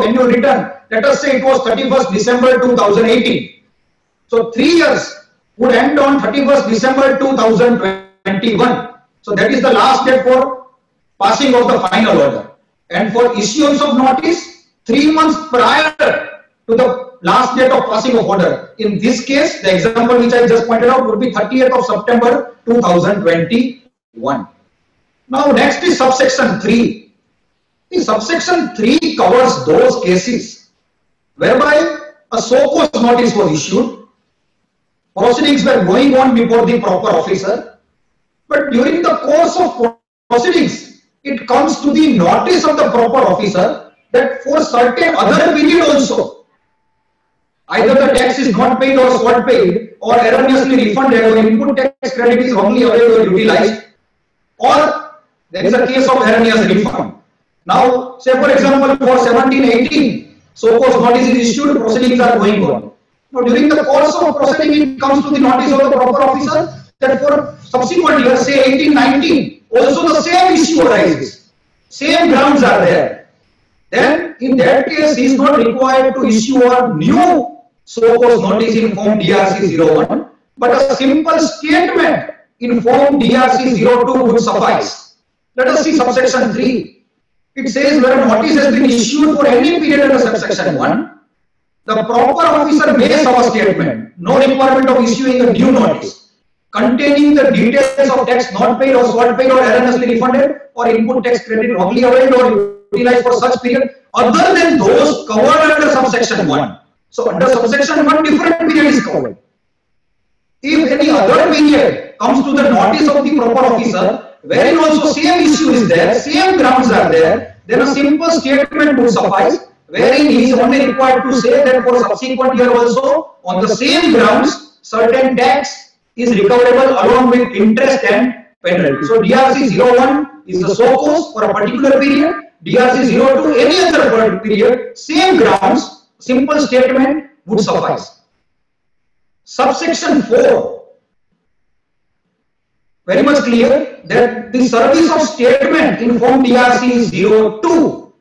of annual return, let us say it was 31st December 2018. So 3 years would end on 31st December 2021. So that is the last date for passing of the final order. And for issuance of notice, 3 months prior to the last date of passing of order. In this case, the example which I just pointed out would be 30th of September 2021. Now next is subsection 3. The subsection 3 covers those cases whereby a so-called notice was issued, proceedings were going on before the proper officer, but during the course of proceedings, it comes to the notice of the proper officer that for certain other period also, either the tax is not paid or not paid, or erroneously refunded, or input tax credit is wrongly availed or utilized, or there is a case of erroneous refund. Now, say for example, for 17-18, so-called notice is issued, proceedings are going on. Now, during the course of proceeding, it comes to the notice of the proper officer that for subsequent years, say 18-19, also the same issue arises, same grounds are there. Then, in that case, he is not required to issue a new so-called notice in form DRC 01, but a simple statement in form DRC 02 would suffice. Let us see subsection 3. It says where a notice has been issued for any period under subsection 1, the proper officer may have a statement, no requirement of issuing a new notice, containing the details of tax not paid or short paid or erroneously refunded or input tax credit wrongly availed or utilized for such period other than those covered under subsection 1. So under subsection 1, different period is covered. If any other period comes to the notice of the proper officer, wherein also same issue is there, same grounds are there, then a simple statement would suffice, wherein he is only required to say that for subsequent year also, on the same grounds, certain tax is recoverable along with interest and penalty. So DRC 01 is the so-cause for a particular period, DRC 02 any other period, same grounds, simple statement would suffice. Subsection 4. Very much clear that the service of statement in form DRC 02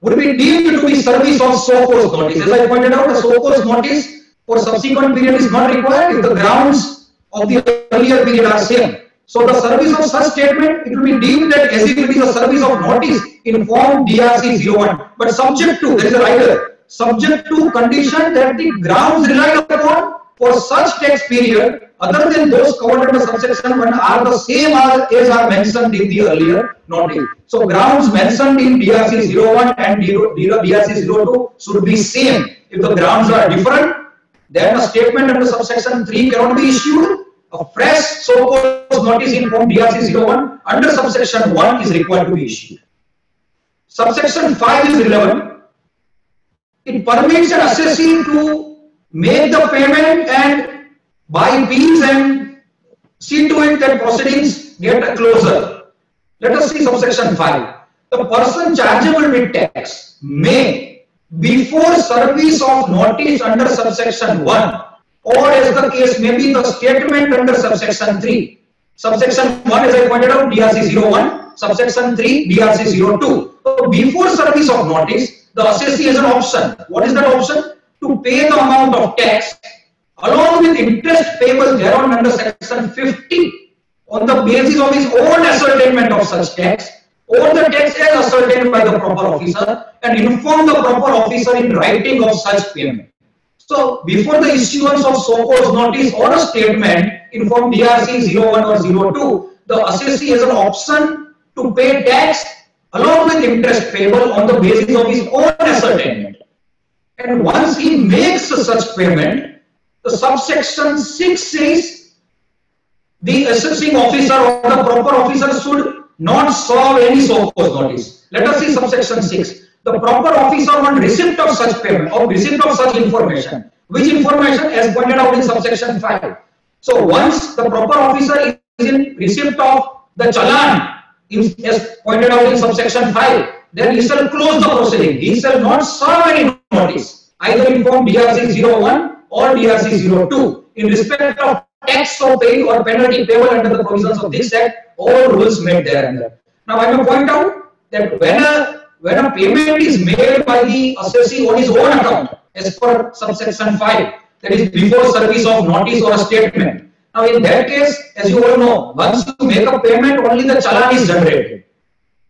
would be deemed to be service of so-cause notice. As I pointed out, the so-cause notice for subsequent period is not required if the grounds of the earlier period are same. So the service of such statement, it will be deemed that as it is a service of notice in form DRC 01, but subject to, there is a rider, subject to condition that the grounds relied upon for such tax period other than those covered under subsection 1 are the same as are mentioned in the earlier notice. So grounds mentioned in DRC 01 and DRC 02 should be same. If the grounds are different, then a statement under subsection 3 cannot be issued. A fresh so-called notice in form DRC 01 under subsection 1 is required to be issued. Subsection 5 is relevant. It permits an assessee to make the payment and buy bills and see to it that proceedings get a closure. Let us see subsection 5. The person chargeable with tax may, before service of notice under subsection 1, or as the case may be the statement under subsection 3. Subsection 1, as I pointed out, DRC 01, subsection 3, DRC 02. So before service of notice, the assessee has an option. What is that option? To pay the amount of tax along with interest payable thereon under section 50 on the basis of his own ascertainment of such tax or the tax as ascertained by the proper officer and inform the proper officer in writing of such payment. So before the issuance of so-called notice or a statement in form DRC 01 or 02, the assessee has an option to pay tax along with interest payable on the basis of his own ascertainment. And once he makes such payment, the subsection 6 says the assessing officer or the proper officer should not serve any so-called notice. Let us see subsection 6. The proper officer on receipt of such payment or receipt of such information. Which information? As pointed out in subsection 5. So once the proper officer is in receipt of the challan, as pointed out in subsection 5, then he shall close the proceeding. He shall not serve any notice, either in form DRC 01 or DRC 02, in respect of tax or paying or penalty payable under the provisions of this act, all rules made thereunder. Now I will point out that when a payment is made by the assessee on his own account, as per subsection 5, that is before service of notice or a statement. Now in that case, as you all know, once you make a payment, only the challan is generated.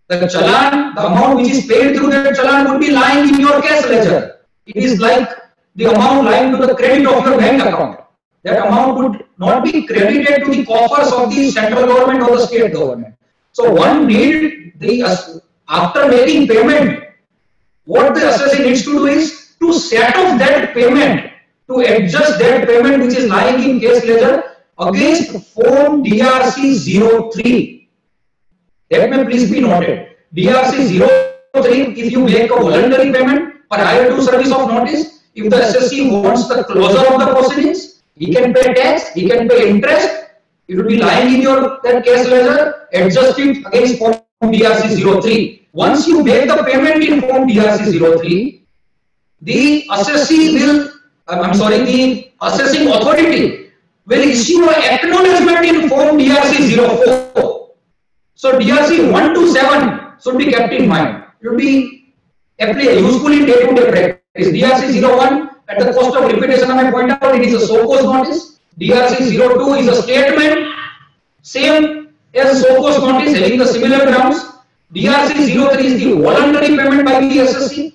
The challan, the amount which is paid through that challan would be lying in your cash ledger. It is like the amount lying to the credit of your bank account. That amount would not be credited to the coffers of the central government or the state government. So one need after making payment, what the assessee needs to do is to set off that payment, to adjust that payment which is lying in cash ledger against form DRC 03. That may please be noted. DRC 03, if you make a voluntary payment prior to service of notice, if the assessee wants the closure of the proceedings, he can pay tax, he can pay interest. It will be lying in your that cash ledger, adjust it against form DRC 03. Once you make the payment in form DRC 03, the assessee will, the assessing authority will issue an acknowledgement in form DRC 04. So DRC 1 to 7 should be kept in mind. It will be useful in day-to-day practice. DRC 01, at the cost of repetition, I may point out, it is a SOCOS notice. DRC 02 is a statement, same as SOCOS notice, having the similar grounds. DRC 03 is the voluntary payment by the assessee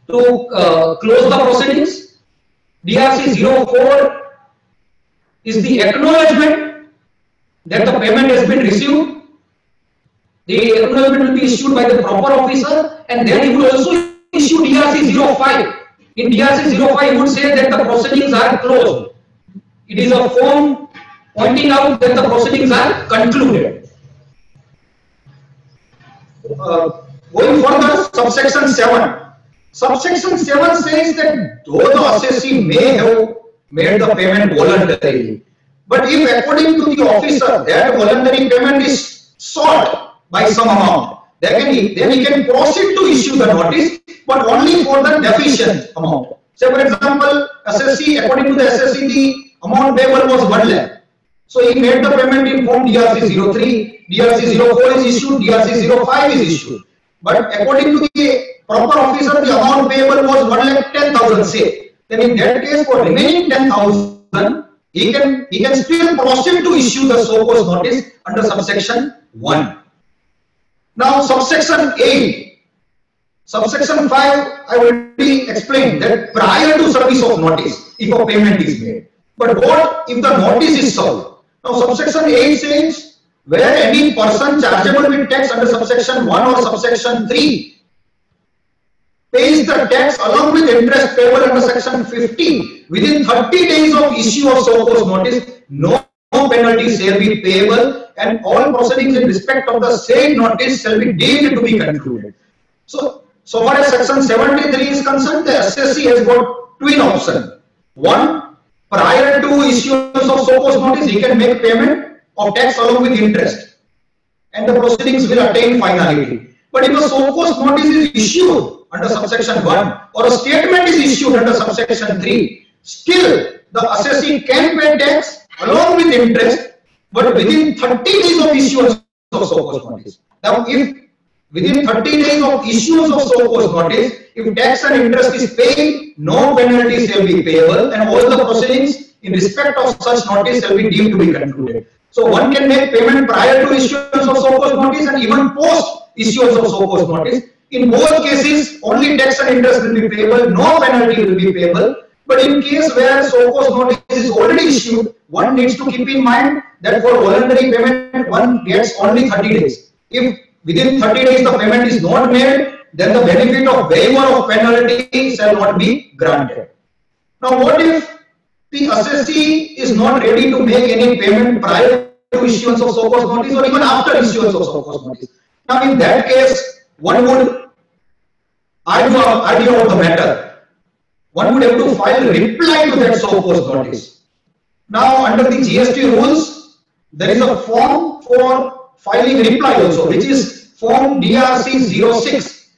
to close the proceedings. DRC 04 is the acknowledgement that the payment has been received. The acknowledgement will be issued by the proper officer, and then he will also issue DRC 05. In DRC 05, he would say that the proceedings are closed. It is a form pointing out that the proceedings are concluded. Going further, subsection 7. Subsection 7 says that though the assessee may have made the payment voluntarily, but if according to the officer that voluntary payment is sought by some amount, then he can proceed to issue the notice, but only for the deficient amount. Say for example, assessee, according to the assessee, the amount payable was 1 lakh. So he made the payment in form DRC 03, DRC 04 is issued, DRC 05 is issued. But according to the proper officer, the amount payable was 1,10,000, say. Then in that case, for remaining 10,000, he can still proceed to issue the SOCOS notice under subsection 1. Now subsection 8. Subsection 5, I already explained that prior to service of notice, if a payment is made. But what if the notice is served? Now subsection 8 says, where any person chargeable with tax under subsection 1 or subsection 3 pays the tax along with interest payable under section 50 within 30 days of issue of SOCOS notice, no penalty shall be payable, and all proceedings in respect of the same notice shall be deemed to be concluded. So far as section 73 is concerned, the assessee has got twin options. One, prior to issuance of SOCOS notice, he can make payment of tax along with interest, and the proceedings will attain finality. But if a SOCOS notice is issued under subsection 1 or a statement is issued under subsection 3, still the assessee can pay tax along with interest, but within 30 days of issuance of SOCOS notice. Now, if within 30 days of issuance of SOCOS notice, if tax and interest is paid, no penalty shall be payable, and all the proceedings in respect of such notice shall be deemed to be concluded. So one can make payment prior to issuance of SOCOS notice and even post issuance of SOCOS notice. In both cases, only tax and interest will be payable, no penalty will be payable. But in case where SOCOS notice is already issued, one needs to keep in mind that for voluntary payment, one gets only 30 days. If within 30 days the payment is not made, then the benefit of waiver of penalty shall not be granted. Now, what if the assessee is not ready to make any payment prior to issuance of SOCOS notice or even after issuance of SOCOS notice? Now, in that case, one would argue about the matter. One would have to file a reply to that SOCOS notice. Now, under the GST rules, there is a form for filing reply also, which is form DRC 06.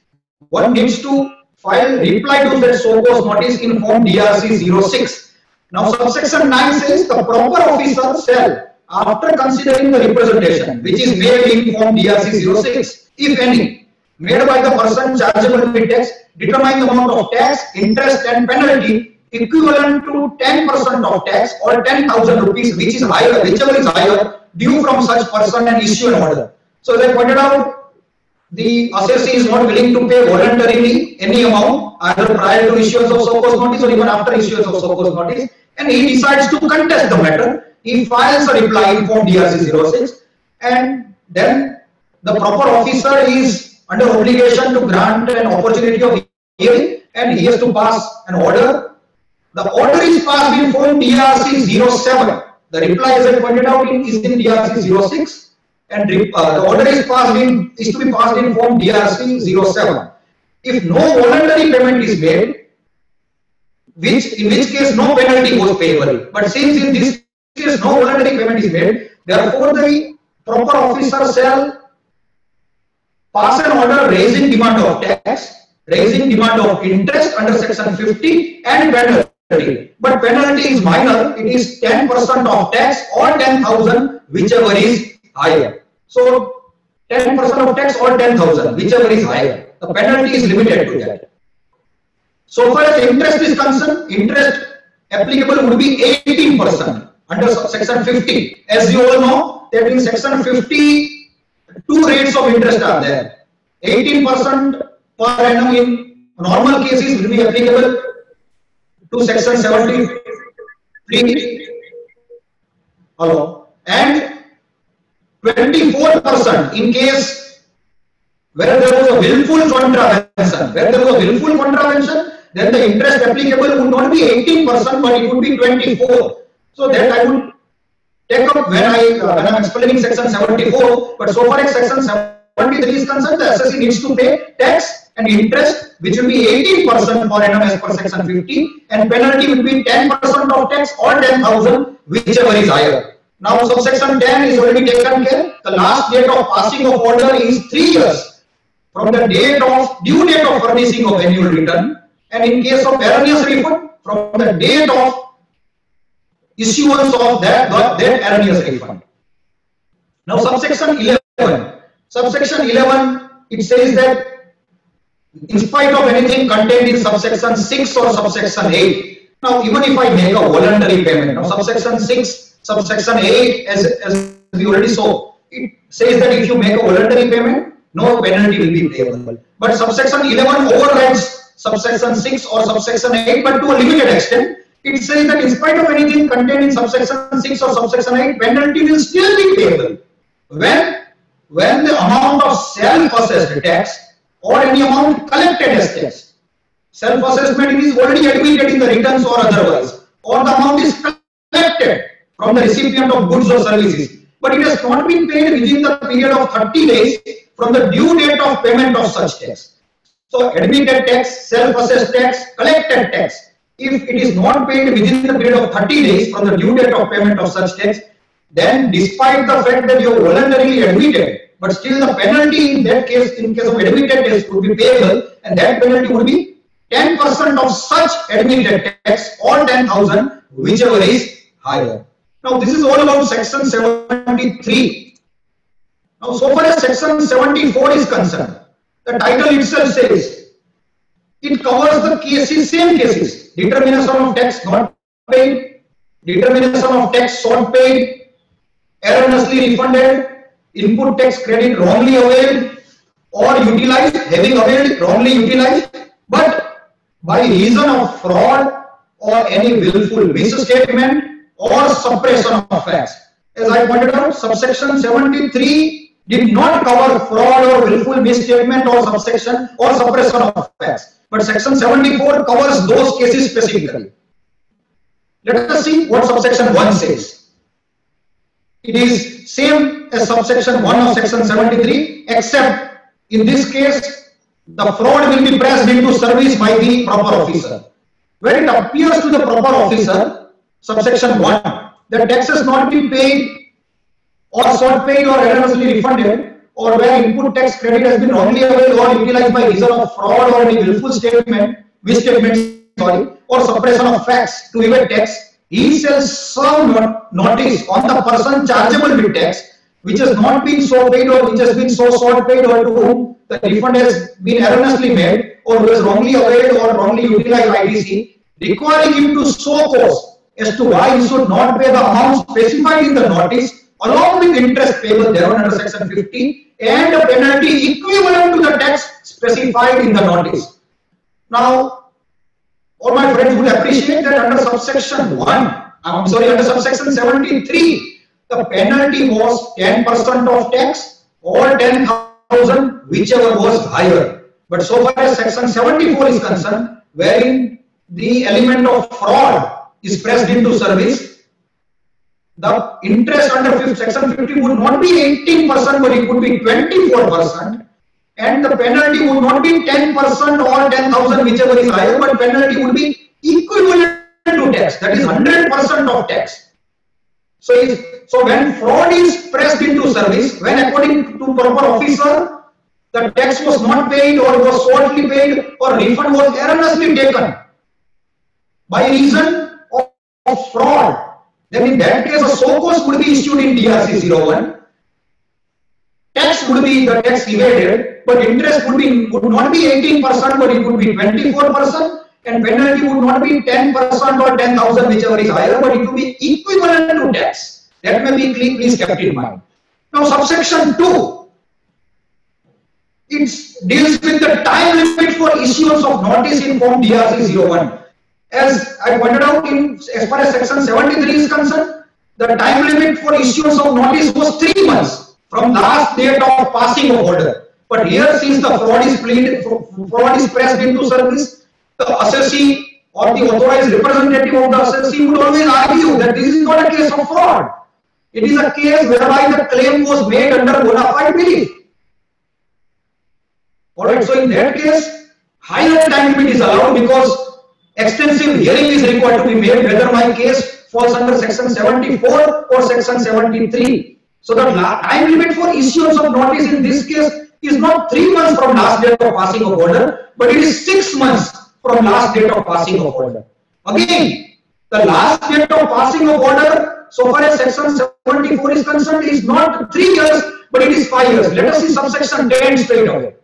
One needs to file reply to that SOCOS notice in form DRC 06. Now, subsection 9 says the proper officer shall, after considering the representation which is made in form DRC 06, if any, made by the person chargeable with tax determine the amount of tax, interest and penalty equivalent to 10% of tax or 10,000 rupees, which is higher, whichever is higher, due from such person and issue an order. So as I pointed out, the assessee is not willing to pay voluntarily any amount either prior to issuance of show cause notice or even after issuance of show cause notice, and he decides to contest the matter. He files a reply in form DRC 06, and then the proper officer is under obligation to grant an opportunity of hearing, and he has to pass an order. The order is passed in form DRC 07. The reply, as I pointed out, is in DRC 06, and the order is to be passed in form DRC 07. If no voluntary payment is made, in which case no penalty was payable. But since in this case no voluntary payment is made, therefore the proper officer shall pass an order raising demand of tax, raising demand of interest under section 50 and penalty. But penalty is minor, it is 10% of tax or 10,000, whichever is higher. So 10% of tax or 10,000, whichever is higher. The penalty is limited to that. So far as interest is concerned, interest applicable would be 18% under section 50. As you all know, that in section 50, two rates of interest are there. 18% per annum in normal cases will be applicable to section 73. Hello. And 24% in case where there was a willful contravention. Where there was a willful contravention, then the interest applicable would not be 18%, but it would be 24%. So that I would take up when I am explaining section 74. But so far as section 73 is concerned, the assessee needs to pay tax and interest, which will be 18% per annum as per section 50, and penalty will be 10% of tax or 10,000, whichever is higher. Now subsection 10 is already taken care. The last date of passing of order is 3 years from the due date of furnishing of annual return, and in case of erroneous refund, from the date of issuance of that erroneous refund. Now subsection 11. Subsection 11, it says that in spite of anything contained in subsection 6 or subsection 8. Now even if I make a voluntary payment, now subsection 6, subsection 8, as we already saw, it says that if you make a voluntary payment, no penalty will be payable. But subsection 11 overrides subsection 6 or subsection 8, but to a limited extent. It says that in spite of anything contained in subsection 6 or subsection 8, penalty will still be payable when the amount of self-assessed tax or any amount collected as tax. Self-assessment is already admitted in the returns or otherwise, or the amount is collected from the recipient of goods or services, but it has not been paid within the period of 30 days from the due date of payment of such tax. So admitted tax, self-assessed tax, collected tax, if it is not paid within the period of 30 days from the due date of payment of such tax, then despite the fact that you voluntarily admitted, but still the penalty in that case, in case of admitted tax, would be payable, and that penalty would be 10% of such admitted tax or 10,000, whichever is higher. Now this is all about section 73. Now so far as section 74 is concerned, the title itself says it covers the cases, same cases: determination of tax not paid, determination of tax short paid, erroneously refunded, input tax credit wrongly availed or utilized, having availed wrongly utilized, but by reason of fraud or any willful misstatement or suppression of facts. As I pointed out, subsection 73 did not cover fraud or willful misstatement or subsection or suppression of facts, but section 74 covers those cases specifically. Let us see what subsection 1 says. It is same as subsection 1 of section 73, except in this case the fraud will be pressed into service by the proper officer. When it appears to the proper officer, subsection 1, that tax has not been paid or short paid or erroneously refunded, or where input tax credit has been wrongly availed or utilized by reason of fraud or any willful misstatement, or suppression of facts to evade tax, he shall serve notice on the person chargeable with tax which has not been so paid or which has been so short paid or to whom the refund has been erroneously made or who has wrongly availed or wrongly utilized ITC, requiring him to show cause as to why he should not pay the amount specified in the notice along with interest payable thereon under section 50 and a penalty equivalent to the tax specified in the notice. Now, all my friends would appreciate that under subsection 1, under subsection 73, the penalty was 10% of tax or 10,000, whichever was higher. But so far as section 74 is concerned, wherein the element of fraud is pressed into service, the interest under section 50 would not be 18%, but it would be 24%, and the penalty would not be 10% or 10,000, whichever is higher, but penalty would be equivalent to tax, that is 100% of tax. So when fraud is pressed into service, when according to proper officer, the tax was not paid or was shortly paid or refund was erroneously taken by reason of fraud, then in that case a show cause would be issued in DRC 01. Tax would be the tax evaded, but interest would not be 18%, but it would be 24%, and penalty would not be 10% or 10,000, whichever is higher, but it would be equivalent to tax. That may be please kept in mind. Now subsection 2, it deals with the time limit for issuance of notice in form DRC 01. As I pointed out, as far as section 73 is concerned, the time limit for issuance of notice was 3 months from last date of passing of order. But here, since the fraud is pressed into service, the assessee or the authorized representative of the assessee would always argue that this is not a case of fraud. It is a case whereby the claim was made under bona fide belief. Alright, so in that case, higher time limit is allowed because extensive hearing is required to be made whether my case falls under section 74 or section 73. So the time limit for issuance of notice in this case is not 3 months from last date of passing of order, but it is 6 months from last date of passing of order. Again, the last date of passing of order, so far as section 74 is concerned, is not 3 years, but it is 5 years. Let us see subsection 10 straight away.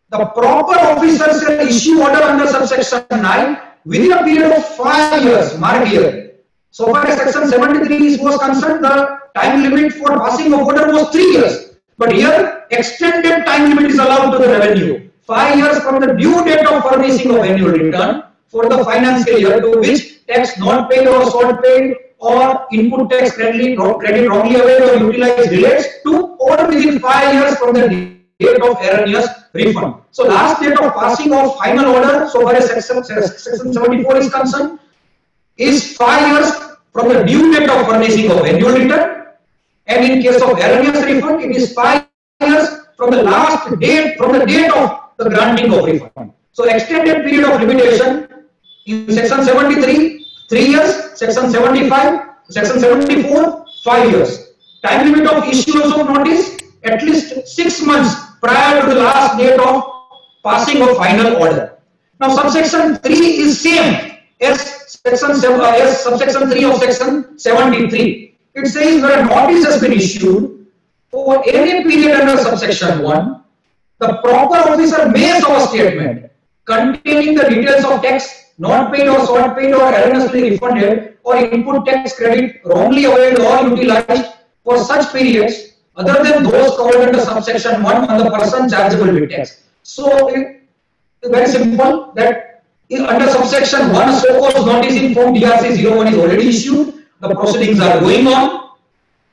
The proper officer shall issue order under subsection 9 within a period of 5 years. Mark here. So far as section 73 was concerned, the time limit for passing of order was 3 years. But here, extended time limit is allowed to the revenue. 5 years from the due date of furnishing of annual return for the financial year to which tax not paid or short paid or input tax credit wrongly availed or utilized relates to or within 5 years from the date of erroneous refund. So last date of passing of final order, so far as section 74 is concerned, is 5 years from the due date of furnishing of annual return, and in case of erroneous refund, it is 5 years from the last date, from the date of the granting of refund. So extended period of limitation in section 73, 3 years, section 75, section 74, 5 years. Time limit of issuance of notice, at least 6 months prior to the last date of passing of final order. Now subsection 3 is same as subsection 3 of section 73. It says where a notice has been issued for any period under subsection 1, the proper officer may show a statement containing the details of tax not paid or short paid or erroneously refunded or input tax credit wrongly availed or utilized for such periods other than those covered under subsection 1 on the person chargeable with tax. So it's very simple that under subsection 1, a show cause notice in form DRC 01 is already issued. The proceedings are going on.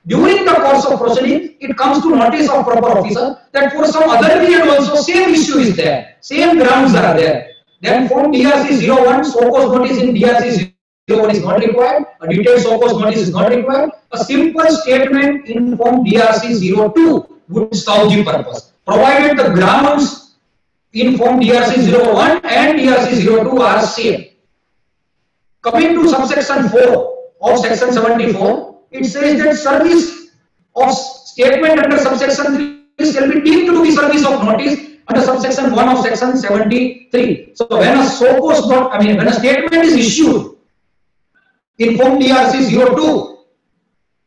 During the course of proceeding, it comes to notice of proper officer that for some other period also same issue is there, same grounds are there. Then form DRC 01, show cause notice in DRC 01 is not required. A detailed show cause notice is not required. A simple statement in form DRC 02 would serve the purpose, provided the grounds in form DRC 01 and DRC 02 are same. Coming to subsection 4 of section 74, it says that service of statement under subsection 3 shall be deemed to be service of notice under subsection 1 of section 73. So when a show cause when a statement is issued in form DRC 02,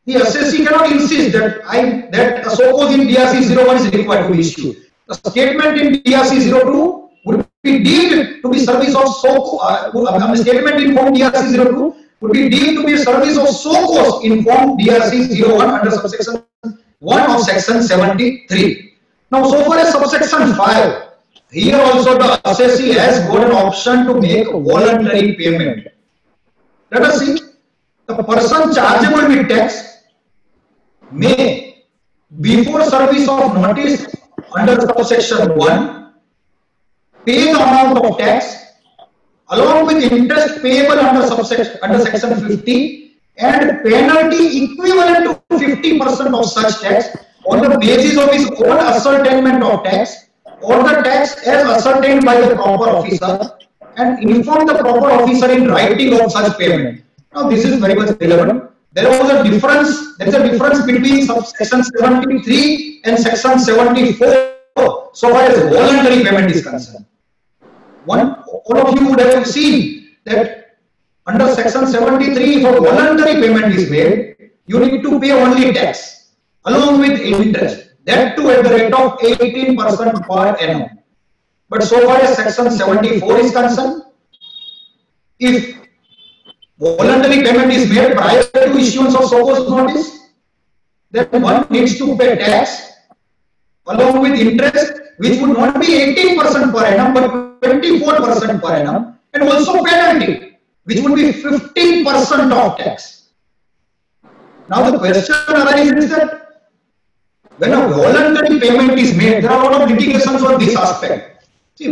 the assessee cannot insist that a so-called in DRC 01 is required to be issued. The statement in DRC 02 would be deemed to be service of statement in form DRC 02 would be deemed to be a service of SOCOS in form DRC 01 under subsection 1 of section 73. Now, so far as subsection 5, here also the assessee has got an option to make voluntary payment. Let us see. The person chargeable with tax may, before service of notice under subsection 1, pay the amount of tax along with interest payable under section 50 and penalty equivalent to 50% of such tax on the basis of his own ascertainment of tax or the tax as ascertained by the proper officer and inform the proper officer in writing of such payment. Now this is very much relevant. There is a difference between section 73 and section 74 so far as voluntary payment is concerned. All of you would have seen that under section 73, if a voluntary payment is made, you need to pay only tax along with interest, that too at the rate of 18% per annum. But so far as section 74 is concerned, if voluntary payment is made prior to issuance of SOCOS notice, then one needs to pay tax along with interest, which would not be 18% per annum but 24% per annum, and also penalty, which would be 15% of tax. Now the question arises that when a voluntary payment is made, there are a lot of litigations on this aspect. If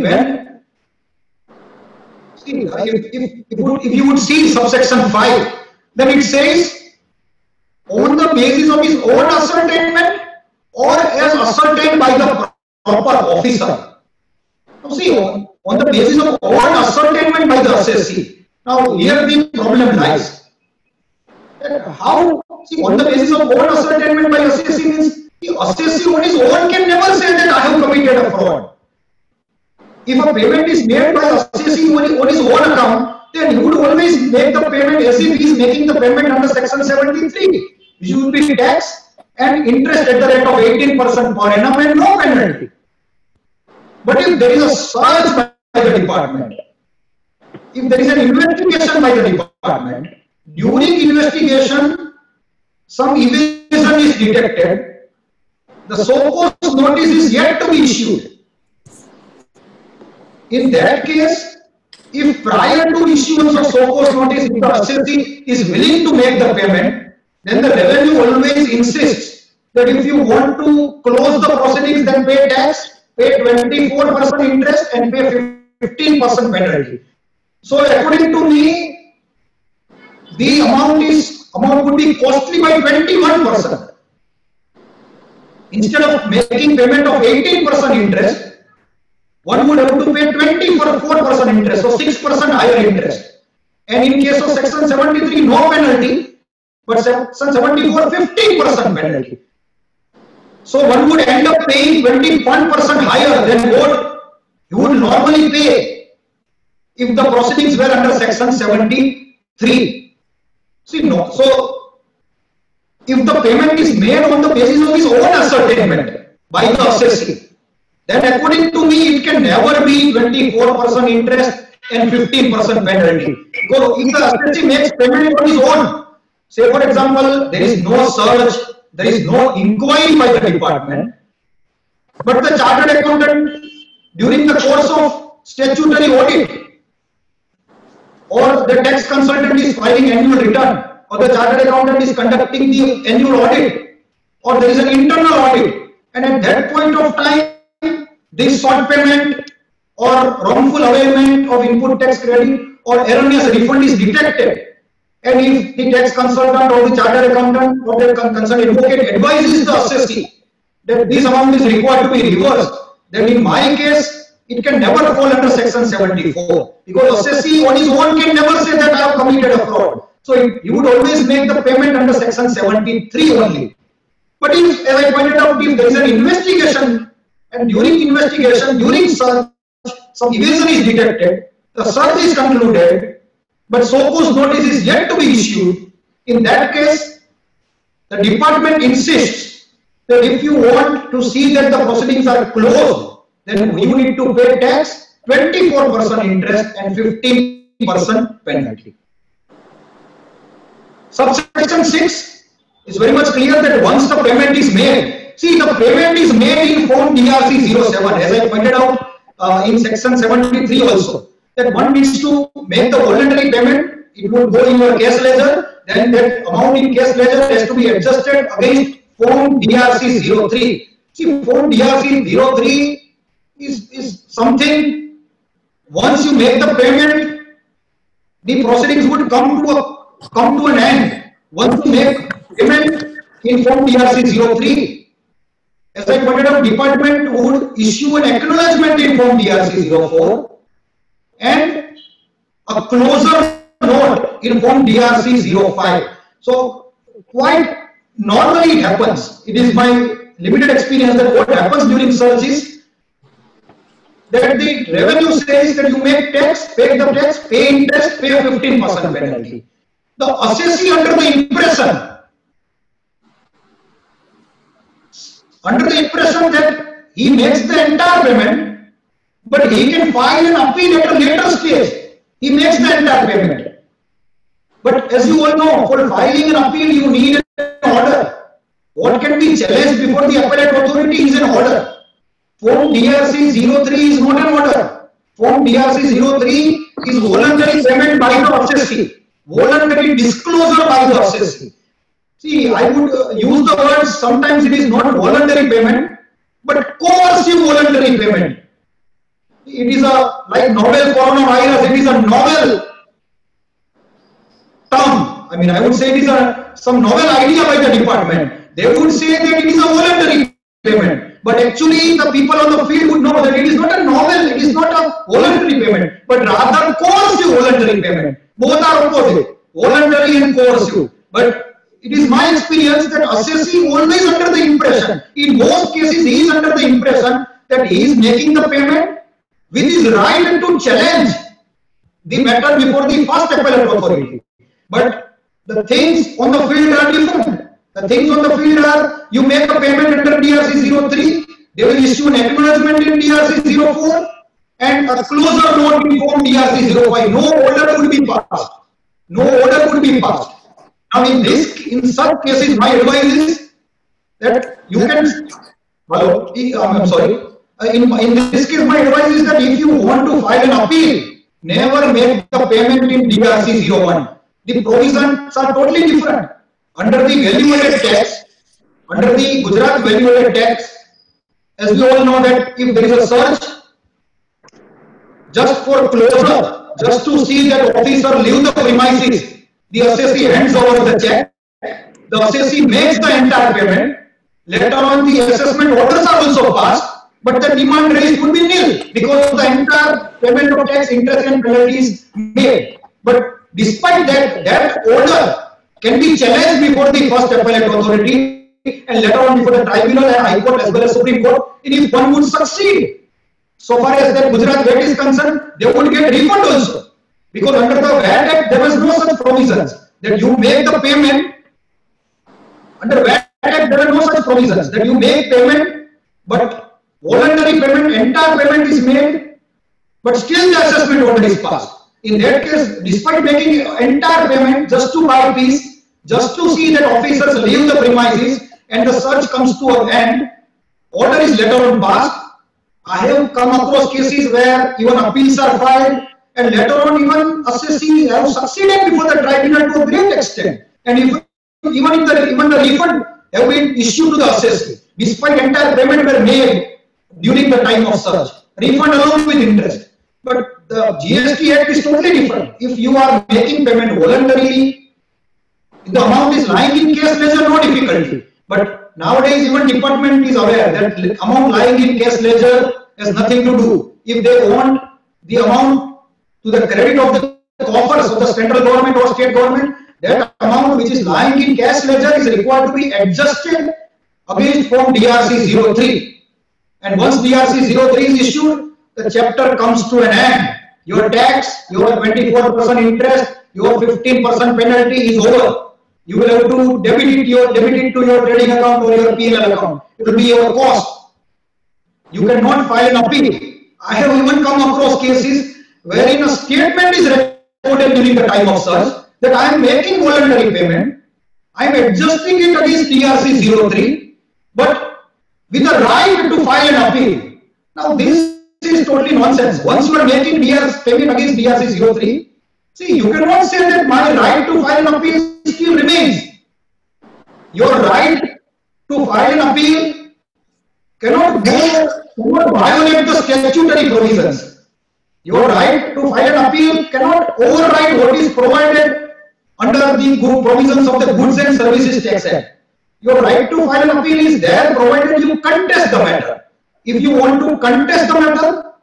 you would see subsection 5, then it says on the basis of his own ascertainment or as ascertained by the proper officer. Now see, on the basis of own ascertainment by the assessee. Now here the problem lies. How? See, on the basis of own ascertainment by assessee means the assessee on his own can never say that I have committed a fraud. If a payment is made by assessee on his own account, then he would always make the payment as if he is making the payment under section 73, which would be tax and interest at the rate of 18% per annum and no penalty. But if there is a search by the department, if there is an investigation by the department, during investigation some evasion is detected, the SOCOS notice is yet to be issued. In that case, if prior to issuance of SOCOS notice, if the assessee is willing to make the payment, then the revenue always insists that if you want to close the proceedings, then pay tax, pay 24% interest and pay 15% penalty. So according to me, the amount would be costly by 21%. Instead of making payment of 18% interest, one would have to pay 24% interest, so 6% higher interest. And in case of section 73, no penalty, but section 74, 15% penalty. So one would end up paying 21% higher than what you would normally pay if the proceedings were under section 73. See, no. So if the payment is made on the basis of his own ascertainment by the assessee, then according to me, it can never be 24% interest and 15% penalty. Because if the assessee makes payment on his own, say for example, there is no search, there is no inquiry by the department, but the chartered accountant during the course of statutory audit or the tax consultant is filing annual return or the chartered accountant is conducting the annual audit or there is an internal audit, and at that point of time this short payment or wrongful availment of input tax credit or erroneous refund is detected, and if the tax consultant or the chartered accountant or the concerned advocate advises the assessee that this amount is required to be reversed, then in my case it can never fall under section 74, because assessee on his own can never say that I have committed a fraud. So he would always make the payment under section 73 only. But if, as I pointed out, if there is an investigation and during investigation, during search, some evasion is detected, the search is concluded, but SOCOS notice is yet to be issued, in that case, the department insists that if you want to see that the proceedings are closed, then you need to pay tax, 24% interest and 15% penalty. Subsection 6 is very much clear that once the payment is made, see, the payment is made in form DRC 07, as I pointed out in section 73 also, that one needs to make the voluntary payment. It would go in your cash ledger, then that amount in cash ledger has to be adjusted against form DRC 03. See, form DRC 03 is something, once you make the payment, the proceedings would come to an end. Once you make payment in form DRC 03, as I pointed out, department would issue an acknowledgement in form DRC 04 and a closure note in form DRC 05. So quite normally it happens. It is my limited experience that what happens during search is that the revenue says that you make tax, pay the tax, pay interest, pay a 15% penalty. The assessee under the impression that he makes the entire payment, but he can file an appeal at a later stage. He makes the entire payment. But as you all know, for filing an appeal, you need an order. What can be challenged before the appellate authority is an order. Form DRC 03 is not an order. Form DRC 03 is voluntary payment by the assessee. Voluntary disclosure by the assessee. See, I would use the words, sometimes it is not voluntary payment, but coercive voluntary payment. It is like novel coronavirus, it is a novel term. I mean, I would say it is some novel idea by the department. They would say that it is a voluntary payment, but actually the people on the field would know that it is not a novel, it is not a voluntary payment, but rather coercive voluntary payment. Both are opposite, voluntary and coercive. But it is my experience that assessee always under the impression, in most cases he is under the impression that he is making the payment with his right to challenge the matter before the first appellate authority. But the things on the field are different. The things on the field are, you make a payment under DRC 03, they will issue an acknowledgement in DRC 04 and a closure note in form DRC 05. No order could be passed. No order could be passed. Now in such cases, my advice is that you can, I'm sorry, in this case my advice is that if you want to file an appeal, never make the payment in DRC 01. The provisions are totally different. Under the value-added tax, under the Gujarat value-added tax, as we all know that if there is a search, just for closure, just to see that officer leave the premises, the assessee hands over the check, the assessee makes the entire payment, later on the assessment orders are also passed, but the demand raised would be nil because the entire payment of tax, interest and penalties made. But despite that, that order can be challenged before the first appellate authority and later on before the tribunal and High Court as well as Supreme Court. And if one would succeed, so far as that Gujarat VAT is concerned, they would get refund also. Because under the VAT Act, there was no such provisions that you make the payment. Under VAT Act, there are no such provisions that you make payment, but voluntary payment, entire payment is made, but still the assessment order is passed. In that case, despite making entire payment just to buy peace, just to see that officers leave the premises and the search comes to an end, order is later on passed. I have come across cases where even appeals are filed and later on even assessees have succeeded before the tribunal to a great extent. And even the refund have been issued to the assessee, despite entire payment were made during the time of search. Refund along with interest. But the GST Act is totally different. If you are making payment voluntarily, the amount is lying in cash ledger, no difficulty. But nowadays even department is aware that amount lying in cash ledger has nothing to do. If they want the amount to the credit of the coffers of the central government or state government, that amount which is lying in cash ledger is required to be adjusted against form DRC 03. And once DRC 03 is issued, the chapter comes to an end. Your tax, your 24% interest, your 15% penalty is over. You will have to debit it to your trading account or your P&L account. It will be your cost. You cannot file an appeal. I have even come across cases wherein a statement is recorded during the time of search that I am making voluntary payment. I am adjusting it against DRC 03, but with the right to file an appeal. Now this is totally nonsense. Once you are making payment against DRC 03, see, you cannot say that my right to file an appeal still remains. Your right to file an appeal cannot violate the statutory provisions. Your right to file an appeal cannot override what is provided under the provisions of the Goods and Services Tax Act. Your right to file an appeal is there provided you contest the matter. If you want to contest the matter,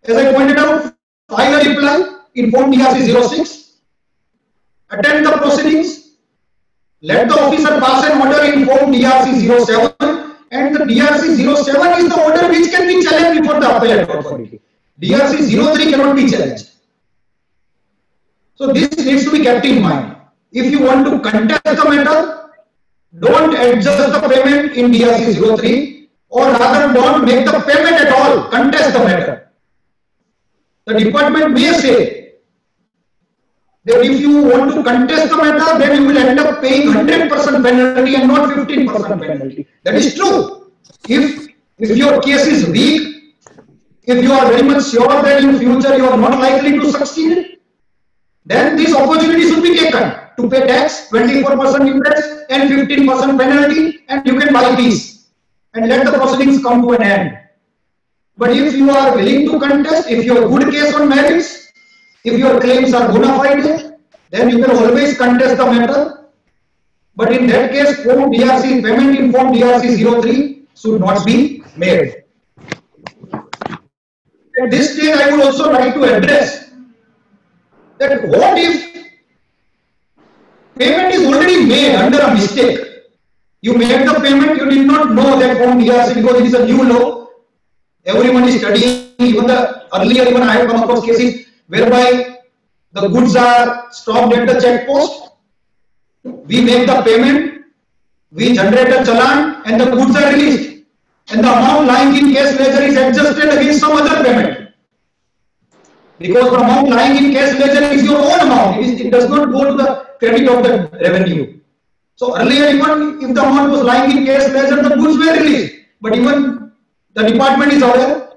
as I pointed out, file a reply in Form DRC 06, attend the proceedings, let the officer pass an order in Form DRC 07, and the DRC 07 is the order which can be challenged before the appellate authority. DRC 03 cannot be challenged. So this needs to be kept in mind. If you want to contest the matter, don't adjust the payment in DRC 03, or rather don't make the payment at all, contest the matter. The department may say that if you want to contest the matter, then you will end up paying 100% penalty and not 15% penalty. That is true. If your case is weak, if you are very much sure that in future you are not likely to succeed, then this opportunity should be taken to pay tax, 24% interest and 15% penalty, and you can buy peace and let the proceedings come to an end. But if you are willing to contest, if you have a good case on merits, if your claims are bona fide, then you can always contest the matter. But in that case, payment in Form DRC 03 should not be made. At this stage, I would also like to address that what if payment is already made under a mistake? You made the payment, you did not know that Form DRC because it is a new law. Everyone is studying. Earlier I have come across cases whereby the goods are stopped at the check post. We make the payment, we generate a challan, and the goods are released. And the amount lying in cash ledger is adjusted against some other payment. Because the amount lying in cash ledger is your own amount. It does not go to the credit of the revenue. So earlier, even if the amount was lying in cash ledger, the goods were released. But even the department is aware.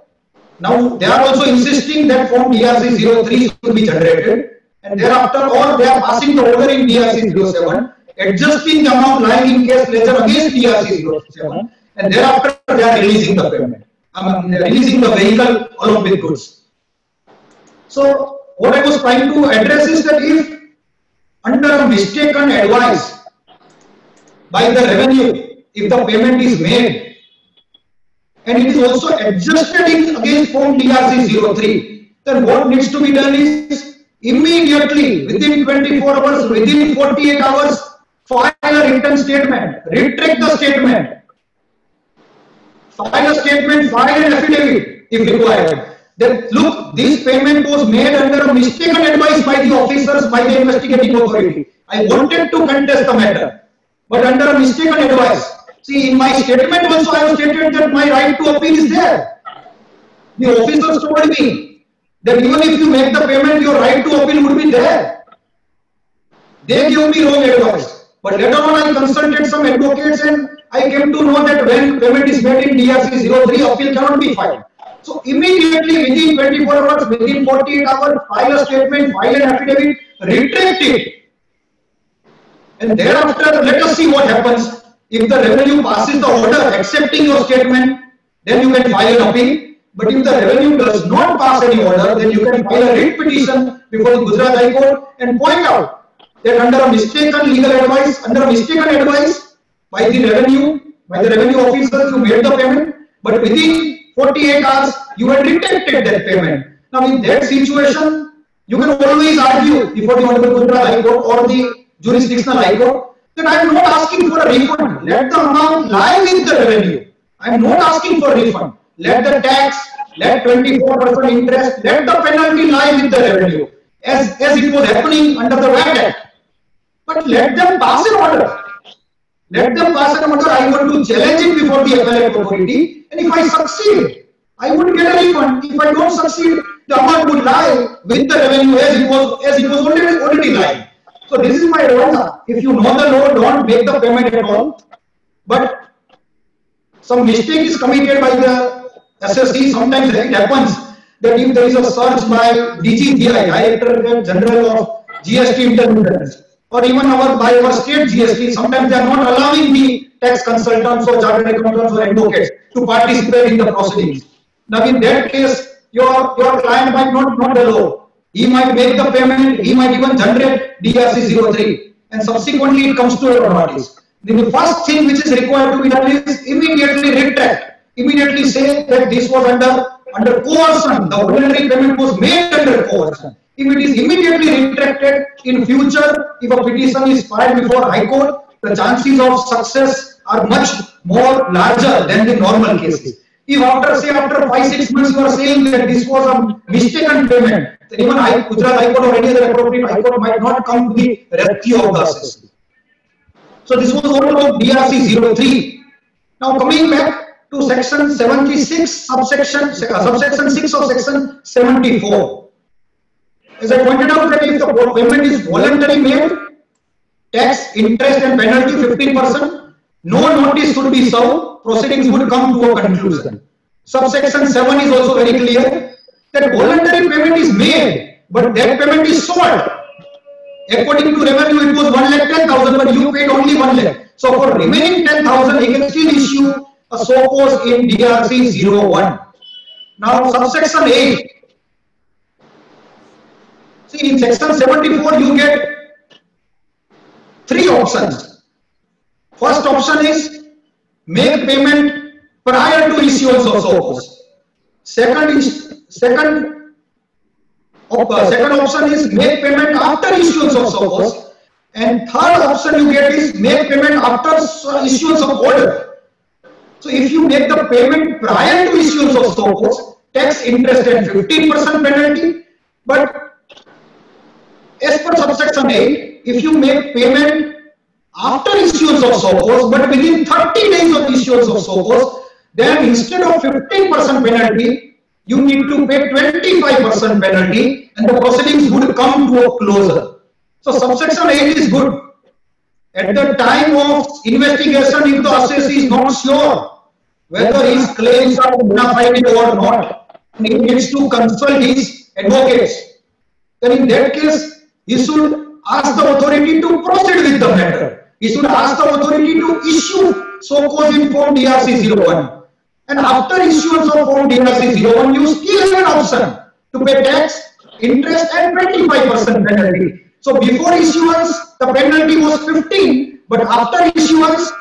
Now they are also insisting that Form DRC 03 should be generated, and thereafter, or they are passing the order in DRC 07, adjusting the amount lying in cash ledger against DRC 07, and thereafter they are releasing the payment. Releasing the vehicle along with goods. So what I was trying to address is that if under a mistaken advice by the revenue, if the payment is made and it is also adjusted against Form DRC 03, then what needs to be done is immediately within 24 hours, within 48 hours, file a written statement, retract the statement, file a statement, file an affidavit if required. That look, this payment was made under a mistaken advice by the officers, by the investigating authority. I wanted to contest the matter, but under a mistaken advice. See, in my statement also I have stated that my right to appeal is there. The officers told me that even if you make the payment, your right to appeal would be there. They gave me wrong advice. But later on I consulted some advocates and I came to know that when payment is made in DRC 03, appeal cannot be filed. So immediately within 24 hours, within 48 hours, file a statement, file an affidavit, retract it. And thereafter, let us see what happens. If the revenue passes the order accepting your statement, then you can file an appeal. But if the revenue does not pass any order, then you can file a writ petition before the Gujarat High Court and point out that under a mistaken legal advice, under a mistaken advice by the revenue officers, you made the payment, but within 48 hours, you had retracted that payment. Now, in that situation, you can always argue before the Honorable Gujarat High Court or the jurisdictional High Court that I am not asking for a refund. Let the amount lie with the revenue. I am not asking for a refund. Let the tax, let 24% interest, let the penalty lie with the revenue, as it was happening under the VAT Act. But let them pass an order. Let them pass an order. I want to challenge it before the appellate authority. And if I succeed, I would get a refund. If I don't succeed, the amount would lie with the revenue as it was already lying. So this is my role. If you know the law, don't make the payment at all. But some mistake is committed by the SSC. Sometimes it happens that if there is a search by DGTI, Director General of GST Intermediaries, or even by our state GST, sometimes they are not allowing the tax consultants or chartered accountants or advocates to participate in the proceedings. Now in that case, your client might not know the law. He might make the payment, he might even generate DRC 03, and subsequently it comes to your notice. The first thing which is required to be done is immediately retract. Immediately say that this was under coercion. The voluntary payment was made under coercion. If it is immediately retracted, in future, if a petition is filed before High Court, the chances of success are much more larger than the normal cases. If after 5-6 months you are saying that this was a mistaken payment, then even Gujarat High Court or any other appropriate High Court might not come to the rescue of the assessor. So this was all about DRC 03. Now coming back to section 76, subsection 6 of section 74. As I pointed out that if the payment is voluntary made, tax, interest and penalty 15%, no notice should be served, proceedings would come to a conclusion. Subsection 7 is also very clear that voluntary payment is made, but that payment is sought. According to revenue, it was 1,10,000, but you paid only 1 lakh. So for remaining 10,000, he can still issue a SOCOS in DRC 01. Now subsection 8. See, in section 74, you get 3 options. First option is make payment prior to issuance of SOCOS. Second option is make payment after issuance of SOCOS, and third option you get is make payment after issuance of order. So if you make the payment prior to issuance of SOCOS, tax, interest and 15% penalty, but as per subsection 8, if you make payment after issuance of SOCOS, but within 30 days of issuance of SOCOS, then instead of 15% penalty, you need to pay 25% penalty, and the proceedings would come to a closure. So subsection 8 is good. At the time of investigation, if the assessee is not sure whether his claims are bona fide or not, and he needs to consult his advocates, then in that case, he should ask the authority to proceed with the matter. He should ask the authority to issue SOCOS in form DRC 01. And after issuance of form DRC 01, you still have an option to pay tax, interest and 25% penalty. So before issuance, the penalty was 15, but after issuance,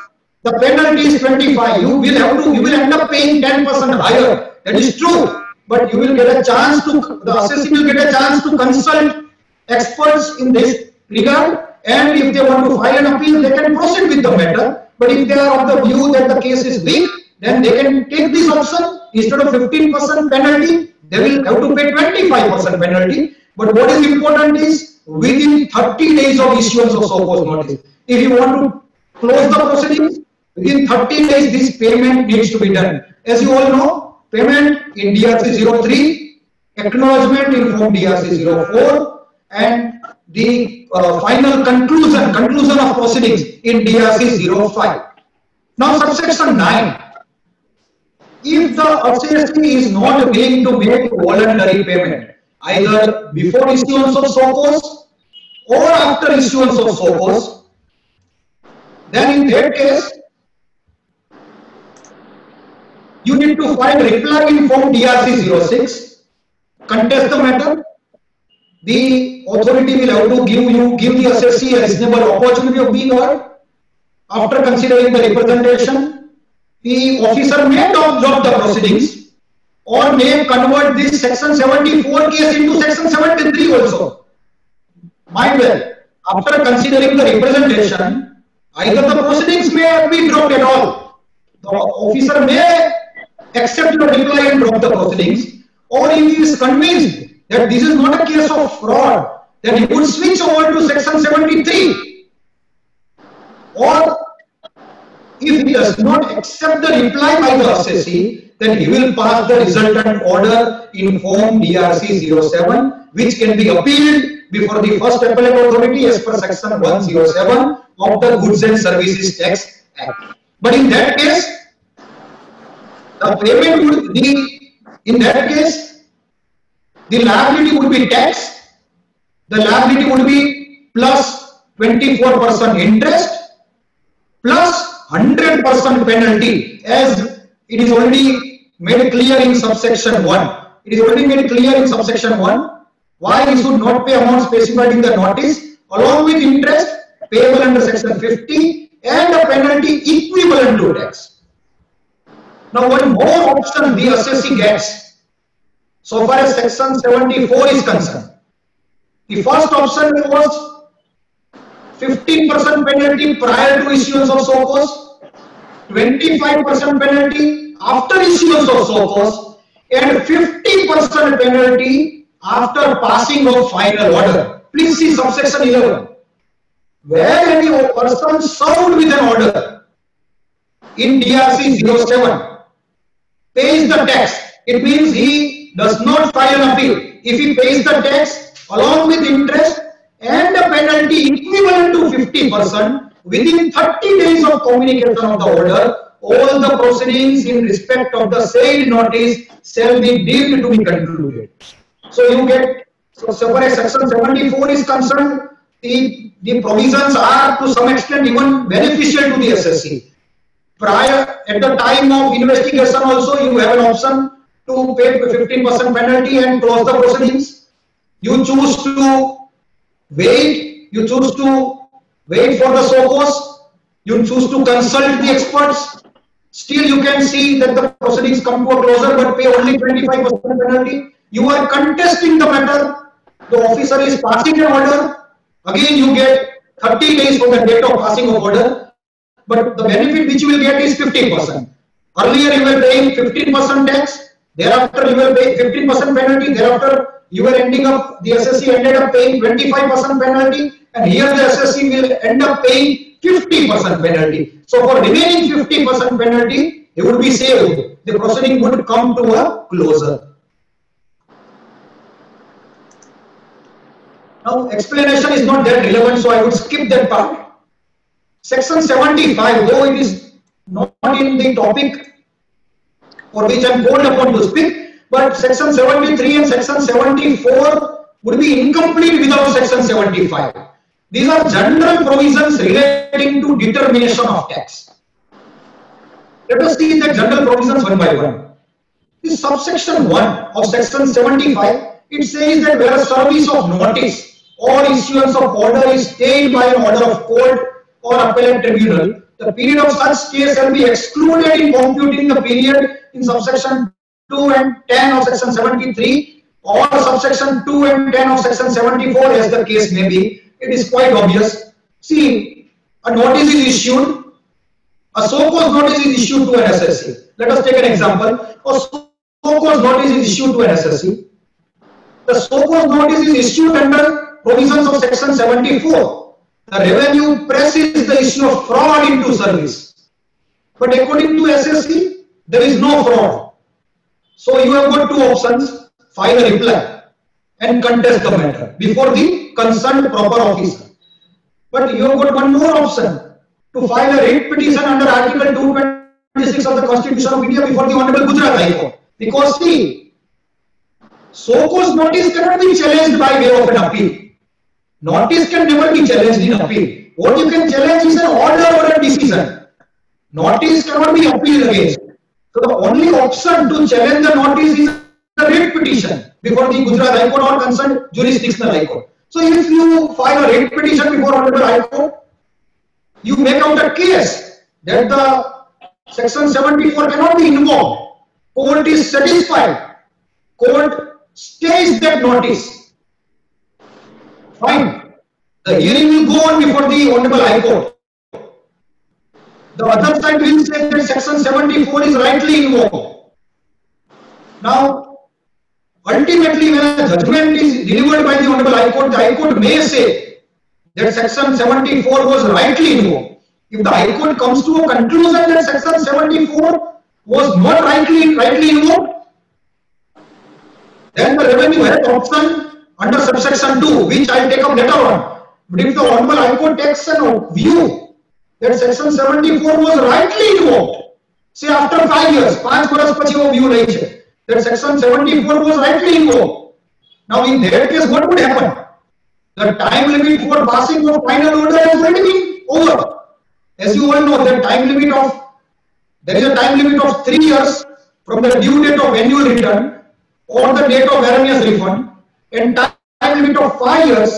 the penalty is 25. You will end up paying 10% higher. That is true, but you will get a chance to, the assessee will get a chance to consult experts in this regard, and if they want to file an appeal, they can proceed with the matter. But if they are of the view that the case is weak, then they can take this option. Instead of 15% penalty, they will have to pay 25% penalty. But what is important is within 30 days of issuance of SOCOS notice. If you want to close the proceedings, within 30 days this payment needs to be done. As you all know, payment in DRC 03, acknowledgement in form DRC 04, and the final conclusion of proceedings in DRC 05. Now subsection 9. If the assessee is not willing to make voluntary payment, either before issuance of SOCOS or after issuance of SOCOS, then in that case, you need to file reply in form DRC 06, contest the matter. The authority will have to give the assessee a reasonable opportunity of being heard. After considering the representation, the officer may drop the proceedings or may convert this section 74 case into section 73 also. Mind well, after considering the representation, either the proceedings may be dropped at all. The officer may accept the reply and drop the proceedings, or if he is convinced that this is not a case of fraud, then he would switch over to section 73 or if he does not accept the reply by the assessee, then he will pass the resultant order in form DRC 07, which can be appealed before the first appellate authority as per section 107 of the Goods and Services Tax Act. But in that case, the payment would be, in that case, the liability would be tax. The liability would be plus 24% interest plus 100% penalty, as it is already made clear in subsection 1. It is already made clear in subsection 1 why he should not pay amount specified in the notice, along with interest payable under section 50 and a penalty equivalent to tax. Now, one more option the assessee gets so far as section 74 is concerned. The first option was 15% penalty prior to issuance of SOCOS, 25% penalty after issuance of SOCOS, and 50% penalty after passing of final order. Please see subsection 11. Where any person served with an order in DRC 07 pays the tax, it means he does not file an appeal. If he pays the tax along with interest and a penalty equivalent to 50% within 30 days of communication of the order, all the proceedings in respect of the said notice shall be deemed to be concluded. So you get, so far as section 74 is concerned, the provisions are to some extent even beneficial to the assessee. Prior, at the time of investigation also, you have an option to pay 15% penalty and close the proceedings. You choose to wait, you choose to wait for the SOCOS, you choose to consult the experts. Still you can see that the proceedings come to a closure but pay only 25% penalty. You are contesting the matter, the officer is passing an order, again you get 30 days from the date of passing of order, but the benefit which you will get is 15%. Earlier you were paying 15% tax, thereafter you will pay 15% penalty, thereafter you were ending up, the assessee ended up paying 25% penalty, and here the assessee will end up paying 50% penalty. So for remaining 50% penalty, he would be saved. The proceeding would come to a closure. Now explanation is not that relevant, so I would skip that part. Section 75, though it is not in the topic for which I am called upon to speak, but section 73 and section 74 would be incomplete without section 75. These are general provisions relating to determination of tax. Let us see the general provisions one by one. In subsection 1 of section 75, it says that where a service of notice or issuance of order is stayed by an order of court or appellate tribunal, the period of such stay shall be excluded in computing the period in subsection 2 and 10 of section 73 or subsection 2 and 10 of section 74 as the case may be. It is quite obvious. See, a notice is issued, a SOCOS notice is issued to an assessee. Let us take an example. A SOCOS notice is issued to an assessee. The SOCOS notice is issued under provisions of section 74. The revenue presses the issue of fraud into service. But according to assessee, there is no fraud. So you have got two options: file a reply and contest the matter before the concerned proper officer. But you have got one more option: to file a writ petition under Article 226 of the Constitution of India before the Honorable Gujarat High Court. Because see, SOCOS notice cannot be challenged by way of an appeal. Notice can never be challenged in appeal. What you can challenge is an order or a decision. Notice cannot be appealed against. So the only option to challenge the notice is a writ petition before the Gujarat High Court or concerned jurisdictional High Court. So if you file a writ petition before Honorable High Court, you make out a case that the section 74 cannot be invoked. Court is satisfied. Court stays that notice. Fine. The hearing will go on before the Honorable High Court. The other side will say that section 74 is rightly invoked. Now, ultimately, when a judgment is delivered by the Honorable High Court, the High Court may say that section 74 was rightly invoked. If the High Court comes to a conclusion that section 74 was not rightly invoked, then the revenue has option under subsection 2, which I will take up later on. But if the Honorable High Court takes a view that section 74 was rightly invoked, say after 5 years, 5 years પછી वो view રહી છે, that section 74 was rightly invoked. Now in that case, what would happen? The time limit for passing of final order has already been over. As you all know, there is a time limit of 3 years from the due date of annual return or the date of erroneous refund, and time limit of 5 years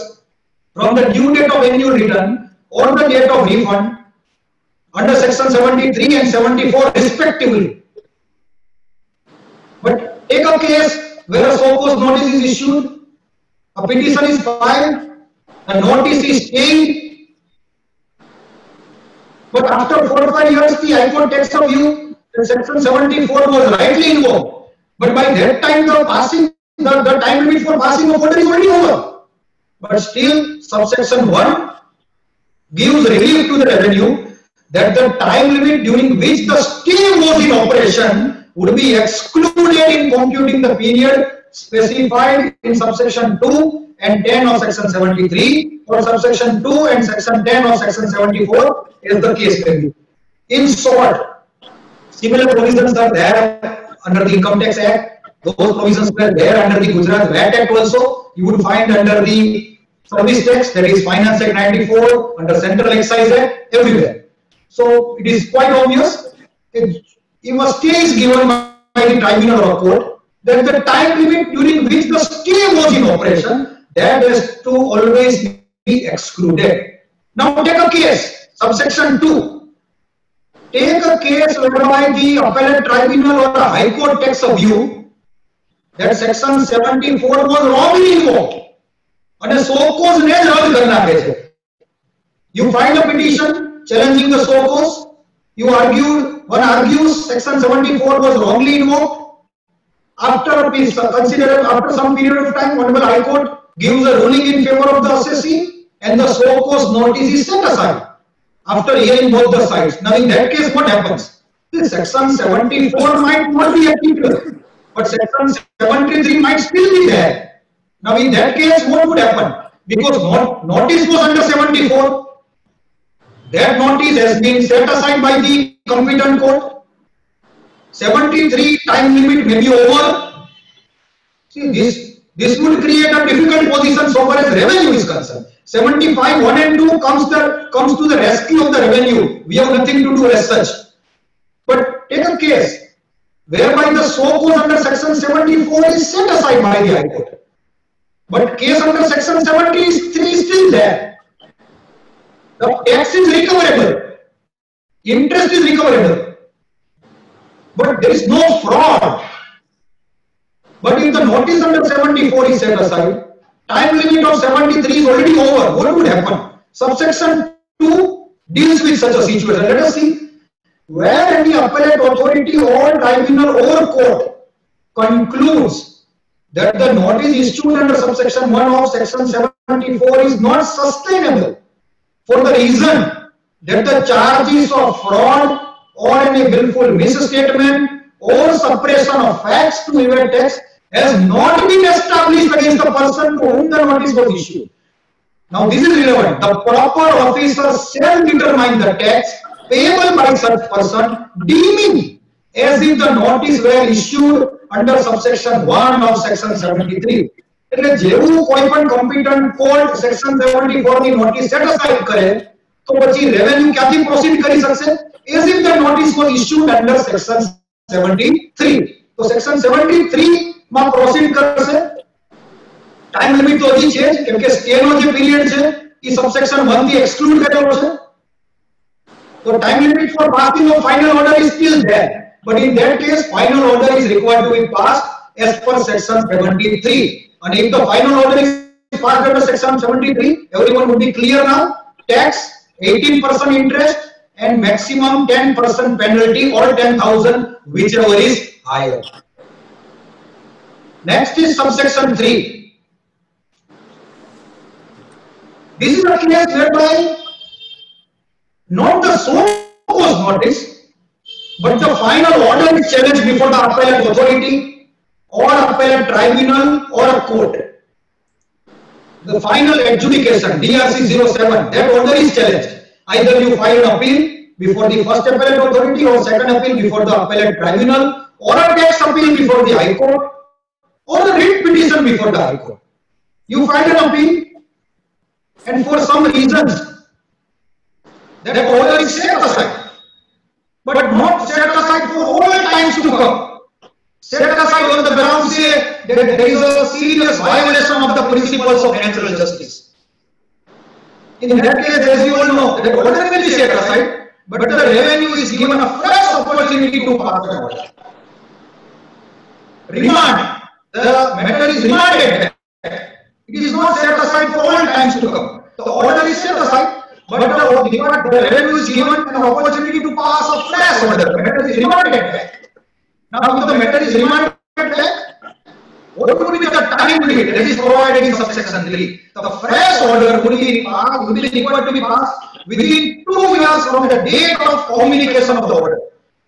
from the due date of annual return or the date of refund under section 73 and 74 respectively. But take a case where a so cause notice is issued, a petition is filed, a notice is stayed, but after 4 or 5 years the High Court takes a view that section 74 was rightly invoked, but by that time the time limit for passing of order is already over. But still subsection 1 gives relief to the revenue that the time limit during which the stay was in operation would be excluded in computing the period specified in subsection 2 and 10 of section 73 or subsection 2 and section 10 of section 74 is the case may be. In short, similar provisions are there under the Income Tax Act. Those provisions were there under the Gujarat VAT Act also. You would find under the Service Tax, that is Finance Act 94, under Central Excise Act, everywhere. So it is quite obvious. If a stay is given by the tribunal or court, then the time limit during which the stay was in operation, that has to always be excluded. Now take a case, subsection 2. Take a case whereby the appellate tribunal or the High Court takes a view that section 74 was wrongly invoked. And so cause ne रद्द करना है. You filed a petition challenging the so cause. One argues section 74 was wrongly invoked. After some period of time, Honorable High Court gives a ruling in favor of the assessee, and the so cause notice is set aside after hearing both the sides. Now in that case, what happens? Section 74 might not be applicable, but section 73 might still be there. Now in that case, what would happen? Because notice was under 74, that notice has been set aside by the competent court. 73 time limit may be over. See, this would create a difficult position so far as revenue is concerned. 75 1 and 2 comes to the rescue of the revenue. We have nothing to do as such. But take a case whereby the so cause under section 74 is set aside by the High Court, but case under section 73 is still there. The tax is recoverable, interest is recoverable, but there is no fraud. But if the notice under 74 is set aside, time limit of 73 is already over, what would happen? Subsection 2 deals with such a situation. Let us see. Where any appellate authority or tribunal or court concludes that the notice issued under subsection 1 of section 74 is not sustainable for the reason that the charges of fraud or any willful misstatement or suppression of facts to evade tax has not been established against the person to whom the notice was issued. Now this is relevant. The proper officer shall determine the tax payable by such person, deeming as if the notice were issued under subsection 1 of section 73. એટલે જેવું કોઈ પણ competent court section 74 ની notice set aside કરે તો પછી revenue ક્યાંથી proceed કરી શકશે? As if the notice was issued under section 73. તો section 73 માં proceed કરશે. Time limit તો હજી છે કેમ કે stay નો જે period છે એ subsection 1 થી exclude કરેલો છે. So time limit for passing of final order is still there, but in that case final order is required to be passed as per section 73. And if the final order is passed under section 73, everyone would be clear now. Tax 18% interest and maximum 10% penalty or 10,000, whichever is higher. Next is subsection 3. This is a case whereby not the so cause notice, but the final order is challenged before the appellate authority or appellate tribunal or a court. The final adjudication, DRC 07, that order is challenged. Either you file an appeal before the first appellate authority or second appeal before the appellate tribunal or a tax appeal before the High Court or a writ petition before the High Court. You file an appeal and for some reasons that order is set aside, but not set aside for all times to come. Set aside on the grounds that there is a serious violation of the principles of natural justice. In that case, as you all know, that order will be set aside, but the revenue is given a fresh opportunity to pass the order. Remand. The matter is remanded. It is not set aside for all times to come. The order is set aside, but the revenue is given an opportunity to pass a fresh order. The matter is remanded back. Now, if the matter is remanded back, what would be the time limit that is provided in subsection 3? The fresh order would be required to be passed within 2 years from the date of communication of the order.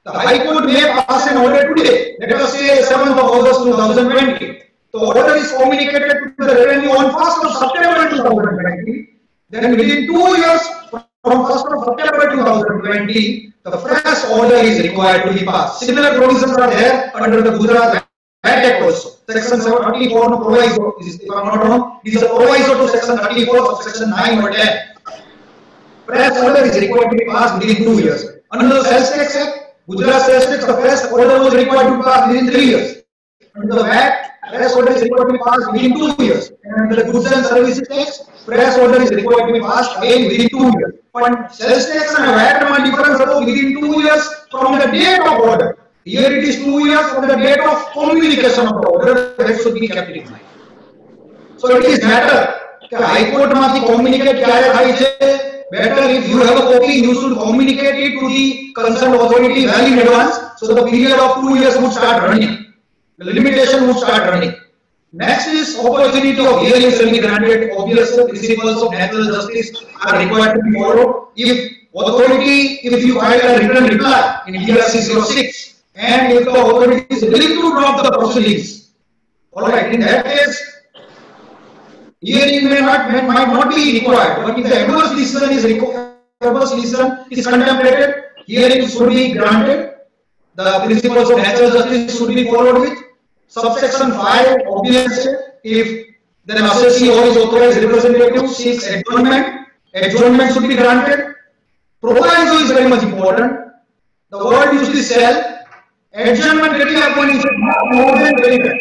The High Court may pass an order today, let us say 7th of August 2020. The order is communicated to the revenue on 1st of September 2020. Then within 2 years from 1st of September 2020, the fresh order is required to be passed. Similar provisions are there under the Gujarat VAT Act also. Section 34 proviso, if I am not wrong, this is a proviso to section 34 of section 9 or 10. Fresh order is required to be passed within 2 years. Under the Sales Tax Act, Gujarat Sales Tax, the fresh order was required to be passed within 3 years. Under the VAT, fresh order is required to be passed within 2 years. And under the Goods and Services Tax, fresh order is required to be passed again within 2 years. But Sales Tax and VAT are different within 2 years from the date of order. Here it is 2 years from the date of communication of the order. That should be kept in mind. So it is better that High Court must communicate better if you have a copy, you should communicate it to the concerned authority well in advance. So the period of 2 years would start running. The limitation would start running. Next is opportunity of hearing shall be granted. Obviously, principles of natural justice are required to be followed. If you file a written reply in DRC 06 and if the authority is willing to drop the proceedings, alright, in that case, hearing might not be required. But if the adverse decision is contemplated, hearing should be granted. The principles of natural justice should be followed with. Subsection 5, obviously, if the assessee or his authorized representative seeks adjournment should be granted. Proviso is very much important. The word usually sell. Adjournment is not more than 3 times.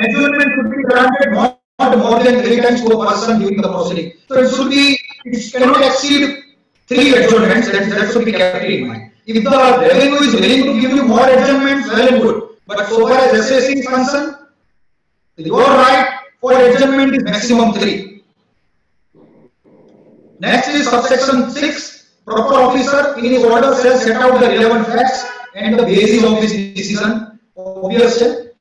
Adjournment should be granted not more than 3 times to a person during the proceeding. So it cannot exceed 3 adjournments. That should be kept in mind. If the revenue is willing to give you more adjournments, well and good. But so far as assessing is concerned, your right for adjournment is maximum 3. Next is subsection 6. Proper officer in his order shall set out the relevant facts and the basis of his decision. Obviously,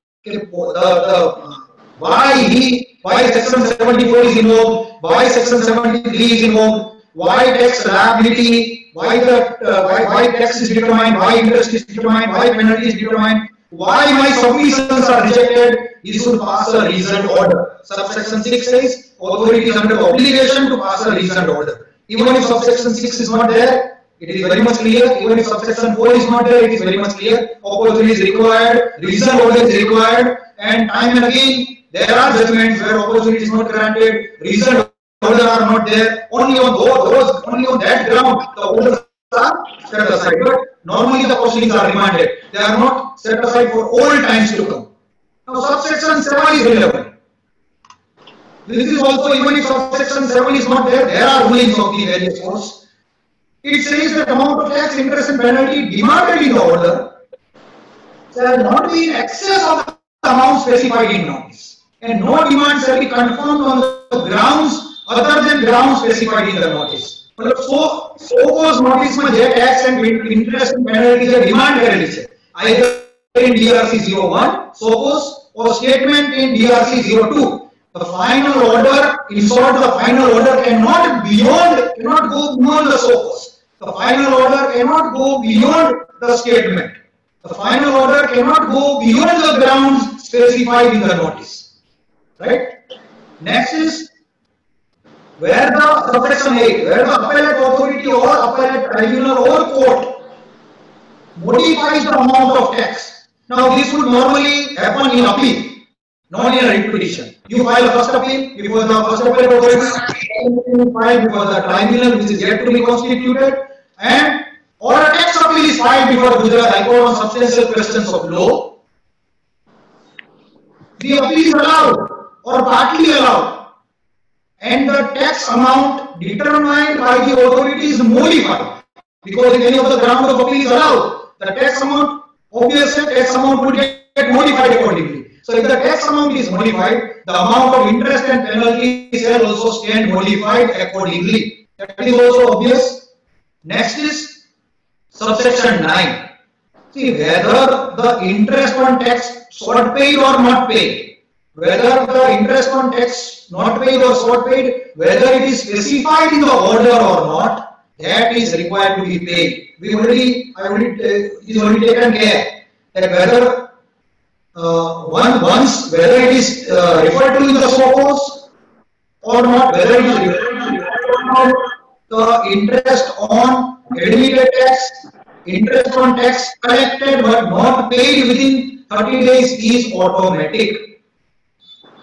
why section 74 is involved, why section 73 is involved, why tax liability, why tax is determined, why interest is determined, why penalty is determined, why my submissions are rejected, he should pass a reasoned order. Subsection 6 says authority is under obligation to pass a reasoned order. Even if subsection 6 is not there, it is very much clear. Even if subsection 4 is not there, it is very much clear. Opportunity is required, reasoned order is required, and time and again there are judgments where opportunity is not granted, reasoned order are not there. Only on that ground the orders are set aside. But normally the proceedings are remanded. They are not set aside for all times to come. Now subsection 7 is relevant. This is also, even if subsection 7 is not there, there are rulings of the various courts. It says that amount of tax, interest and penalty demanded in the order shall not be in excess of the amount specified in notice, and no demand shall be confirmed on the grounds other than grounds specified in the notice. So cause notice में जे tax and interest and penalty J demand करेली है, either in DRC 01, so cause or statement in DRC 02. The final order, in short, the final order cannot go beyond the so cause. The final order cannot go beyond the statement. The final order cannot go beyond the grounds specified in the notice. Right? Next is where the subsection 8, where the appellate authority or appellate tribunal or court modifies the amount of tax. Now this would normally happen in appeal, not in a writ petition. You file a first appeal before the first appellate authority, you file before the tribunal which is yet to be constituted, and or a tax appeal is filed before the Gujarat High Court on substantial questions of law. The appeal is allowed or partly allowed, and the tax amount determined by the authority is modified, because if any of the ground of appeal is allowed, the tax amount, obviously tax amount would get modified accordingly. So if the tax amount is modified, the amount of interest and penalties shall also stand modified accordingly. That is also obvious. Next is subsection 9. See, whether the interest on tax short paid or not paid, whether the interest on tax not paid or short paid, whether it is specified in the order or not, that is required to be paid. It is already taken care that whether whether it is referred to in the SOCOs or not, whether it is referred to the interest on admitted tax, interest on tax collected but not paid within 30 days is automatic.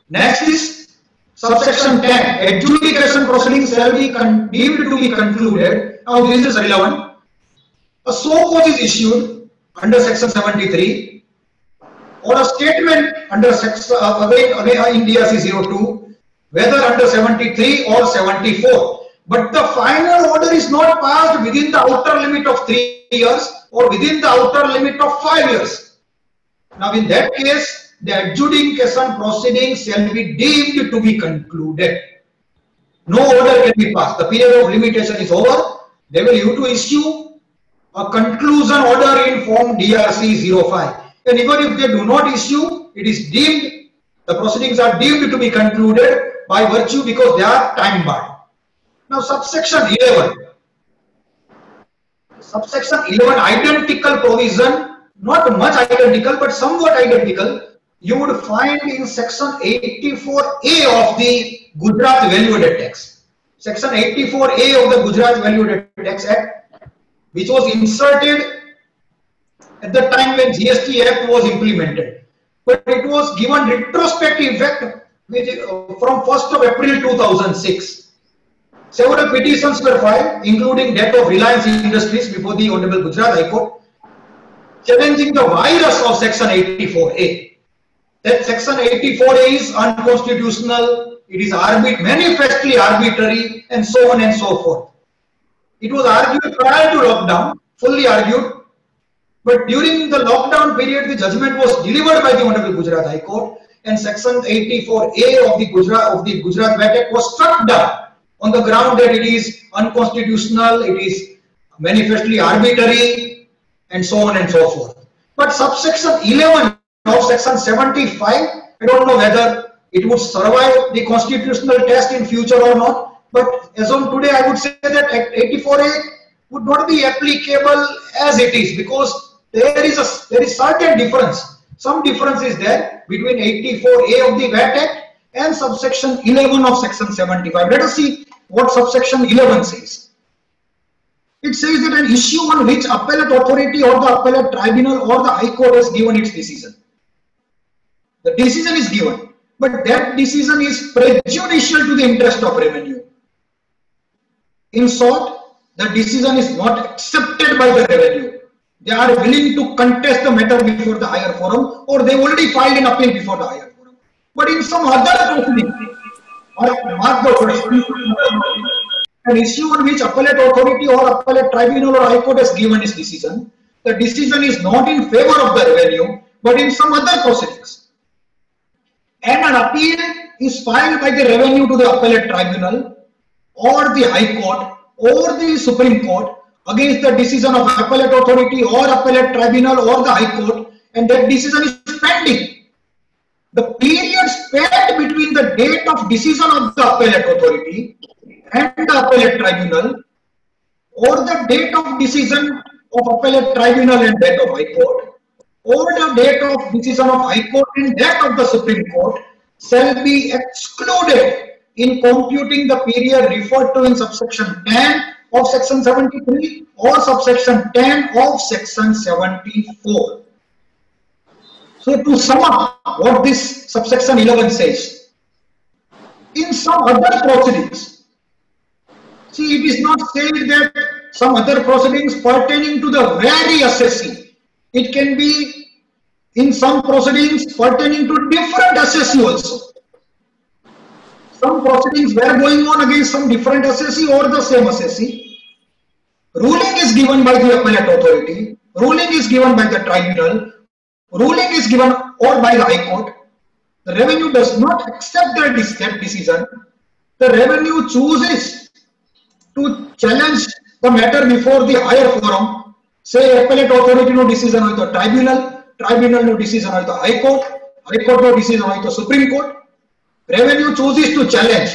Next is subsection 10. Adjudication proceedings shall be deemed to be concluded. Now this is relevant. A SOCO is issued under section 73 or a statement under section in DRC 02, whether under 73 or 74. But the final order is not passed within the outer limit of 3 years or within the outer limit of 5 years. Now in that case, the adjudication proceedings shall be deemed to be concluded. No order can be passed. The period of limitation is over. They will have to issue a conclusion order in form DRC 05. And even if they do not issue, it is deemed, the proceedings are deemed to be concluded by virtue because they are time barred. Now subsection 11. Subsection 11, identical provision, not much identical but somewhat identical, you would find in section 84A of the Gujarat Value Added Tax. Section 84A of the Gujarat Value Added Tax Act, which was inserted at the time when GST Act was implemented, but it was given retrospective effect from 1st of April 2006. Several petitions were filed, including that of Reliance Industries before the Honorable Gujarat High Court, challenging the virus of section 84A. That section 84A is unconstitutional, it is manifestly arbitrary, and so on and so forth. It was argued prior to lockdown, fully argued, but during the lockdown period, the judgment was delivered by the Honorable Gujarat High Court, and section 84A of the Gujarat VAT Act was struck down on the ground that it is unconstitutional, it is manifestly arbitrary, and so on and so forth. But subsection 11 of section 75, I don't know whether it would survive the constitutional test in future or not, but as of today I would say that 84A would not be applicable as it is, because there is certain difference. Some difference is there between 84A of the VAT Act and subsection 11 of section 75. Let us see what subsection 11 says. It says that an issue on which appellate authority or the appellate tribunal or the High Court has given its decision. The decision is given, but that decision is prejudicial to the interest of revenue. In short, the decision is not accepted by the revenue. They are willing to contest the matter before the higher forum, or they already filed an appeal before the higher forum. But in some other proceeding, an issue on which appellate authority or appellate tribunal or High Court has given its decision, the decision is not in favor of the revenue, but in some other proceedings. And an appeal is filed by the revenue to the appellate tribunal or the High Court or the Supreme Court against the decision of appellate authority or appellate tribunal or the High Court, and that decision is pending. The period spent between the date of decision of the appellate authority and the appellate tribunal or the date of decision of appellate tribunal and that of High Court, or the date of decision of High Court and that of the Supreme Court shall be excluded in computing the period referred to in subsection 10 of section 73 or subsection 10 of section 74. So to sum up what this subsection 11 says, in some other proceedings, see, it is not said that some other proceedings pertaining to the very assessee. It can be in some proceedings pertaining to different assessee also. Some proceedings were going on against some different assessee or the same assessee. Ruling is given by the appellate authority, ruling is given by the tribunal, ruling is given or by the High Court. The revenue does not accept that decision. The revenue chooses to challenge the matter before the higher forum. Say appellate authority no decision હોય તો tribunal no decision હોય તો High Court no decision હોય તો Supreme Court. Revenue chooses to challenge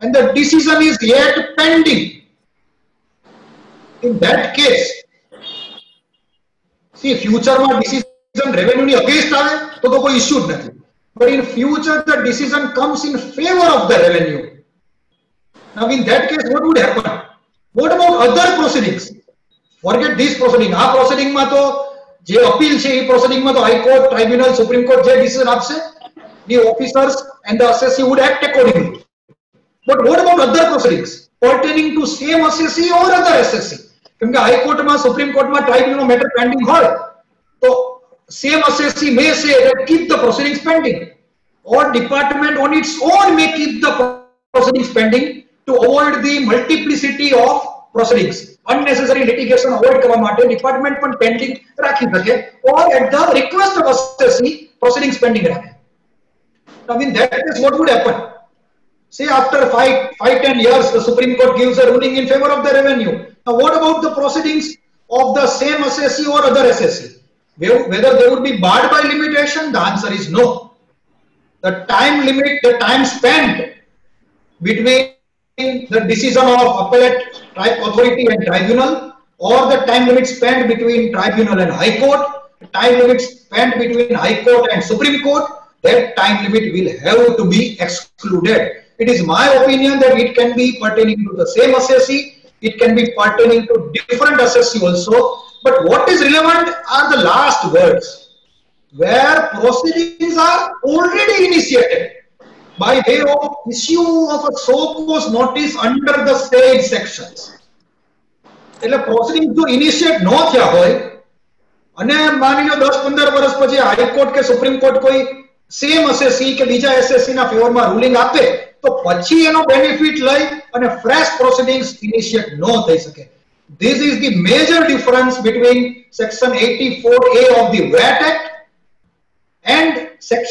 and the decision is yet pending. In that case, see, future માં decision revenue ની against આવે તો કોઈ issue જ નથી. But in future the decision comes in favor of the revenue. Now in that case what would happen? What about other proceedings? Forget this proceeding. આ proceeding માં તો જે appeal છે એ proceeding માં તો High Court, Tribunal, Supreme Court જે decision આપશે, the officers and the assessee would act accordingly. But what about other proceedings pertaining to same assessee or other assessee? કેમ કે High Court માં, Supreme Court માં tribunal matter pending હોય તો same assessee may say that keep the proceedings pending, or department on its own may keep the proceedings pending to avoid the multiplicity of proceedings. Unnecessary litigation avoid કરવા માટે department પણ pending રાખી શકે, or at the request of assessee proceedings pending રાખે. Now in that case what would happen? Say after 5-10 years the Supreme Court gives a ruling in favor of the revenue. Now what about the proceedings of the same assessee or other assessee? Whether they would be barred by limitation? The answer is no. The time limit, the time spent between the decision of appellate authority and tribunal, or the time limit spent between tribunal and High Court, the time limit spent between High Court and Supreme Court, that time limit will have to be excluded. It is my opinion that it can be pertaining to the same assessee, it can be pertaining to different assessee also, but what is relevant are the last words, where proceedings are already initiated by way of issue of a so-cause notice under the said sections. એટલે proceedings જો initiate ન થયા હોય અને માની લો 10-15 વર્ષ પછી High Court કે Supreme Court કોઈ same assessee કે બીજા assessee ના ફેવરમાં ruling આપે તો પછી એનો benefit લઈ અને fresh proceedings initiate ન થઈ શકે. This is the major difference between section 84A of the VAT Act and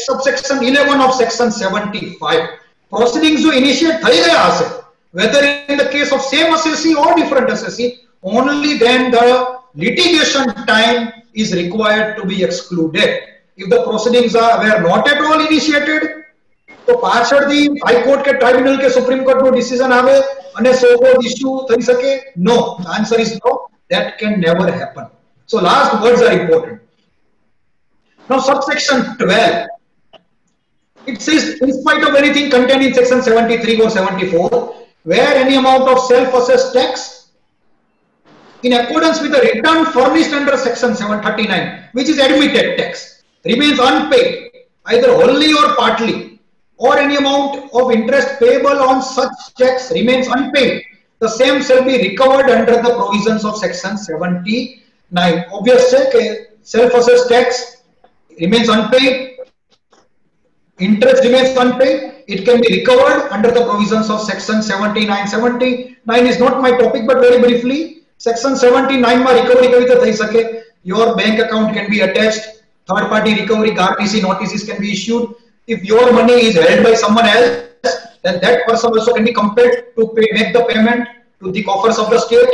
subsection 11 of section 75. Proceedings जो initiate થઈ ગયા હશે, whether in the case of same assessee or different assessee, only then the litigation time is required to be excluded. If the proceedings were not at all initiated, તો પાછળથી High Court કે Tribunal કે Supreme Court નો decision આવે અને so-called issue થઈ શકે? No. The answer is no. That can never happen. So last words are important. Now subsection 12, it says in spite of anything contained in section 73 or 74, where any amount of self-assessed tax in accordance with the return furnished under section 739, which is admitted tax, remains unpaid either wholly or partly, or any amount of interest payable on such tax remains unpaid, the same shall be recovered under the provisions of section 79. Obviously, self-assessed tax remains unpaid, interest remains unpaid, it can be recovered under the provisions of section 79. 79 is not my topic, but very briefly, section 79 માં recovery કેવી રીતે થઈ શકે? Your bank account can be attached, third party recovery RTC notices can be issued. If your money is held by someone else, then that person also can be compelled to make the payment to the coffers of the state.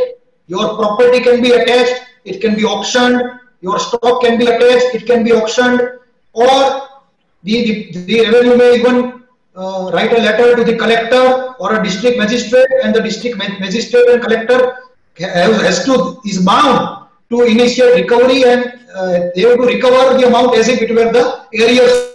Your property can be attached, it can be auctioned, your stock can be attached, it can be auctioned, or the revenue may even write a letter to the collector or a district magistrate, and the district magistrate and collector is bound to initiate recovery, and they have to recover the amount as if it were the areas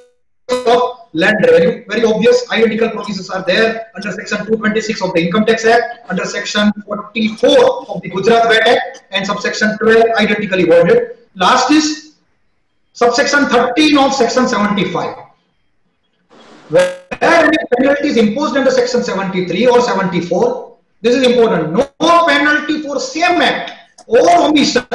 of land revenue. Very obvious identical provisions are there under section 226 of the Income Tax Act, under section 44 of the Gujarat VAT Act, and subsection 12 identically worded. Last is subsection 13 of section 75. Where any penalty is imposed under section 73 or 74, this is important. No penalty for same act or omission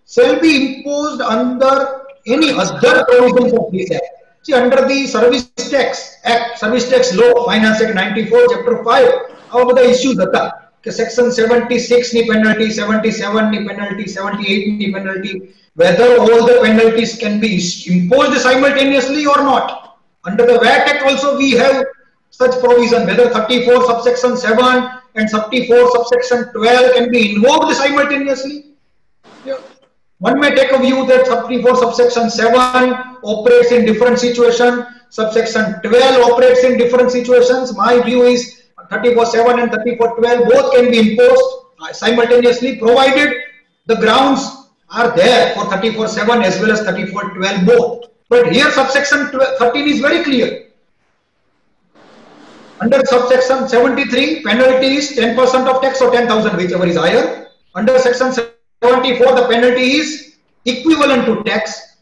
shall be imposed under any other provisions of this act. See, under the Service Tax Act, Service Tax Law, Finance Act 94, Chapter 5, how about the issues that section 76 ni penalty, 77 ni penalty, 78 ni penalty, whether all the penalties can be imposed simultaneously or not. Under the VAT Act also we have such provision, whether 34 subsection 7 and 34 subsection 12 can be invoked simultaneously. Yeah. One may take a view that 34 subsection 7 operates in different situations, subsection 12 operates in different situations. My view is 34.7 and 34.12 both can be imposed simultaneously, provided the grounds are there for 34.7 as well as 34.12 both. But here subsection 13 is very clear. Under subsection 73, penalty is 10% of tax or 10,000, whichever is higher. Under section 74, the penalty is equivalent to tax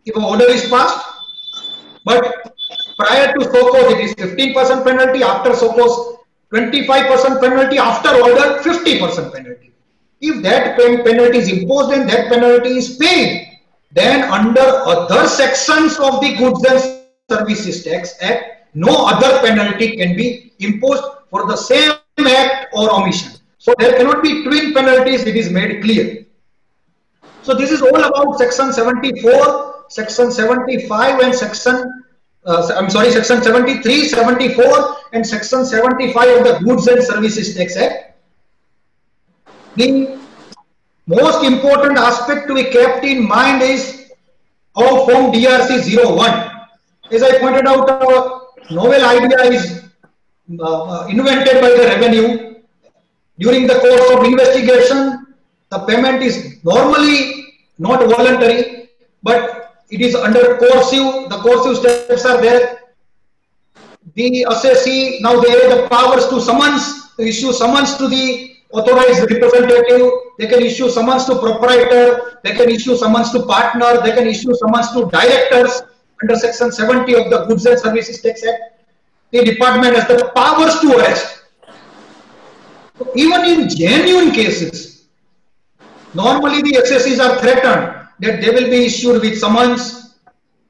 if an order is passed. But prior to SOCOS, it is 15% penalty. After SOCOS, 25% penalty. After order, 50% penalty. If that penalty is imposed and that penalty is paid, then under other sections of the Goods and Services Tax Act, no other penalty can be imposed for the same act or omission. So there cannot be twin penalties, it is made clear. So this is all about section 74, section 75 and section, section 73, 74 and section 75 of the Goods and Services Tax Act. The most important aspect to be kept in mind is our Form DRC 01. As I pointed out, our novel idea is invented by the revenue. During the course of investigation, the payment is normally not voluntary, but it is under coercive. The coercive steps are there. The assessee, now they have the powers to summons, to issue summons to the authorized representative. They can issue summons to proprietor. They can issue summons to partner. They can issue summons to directors. Under section 70 of the Goods and Services Tax Act, the department has the powers to arrest. So even in genuine cases, normally the assessees are threatened that they will be issued with summons,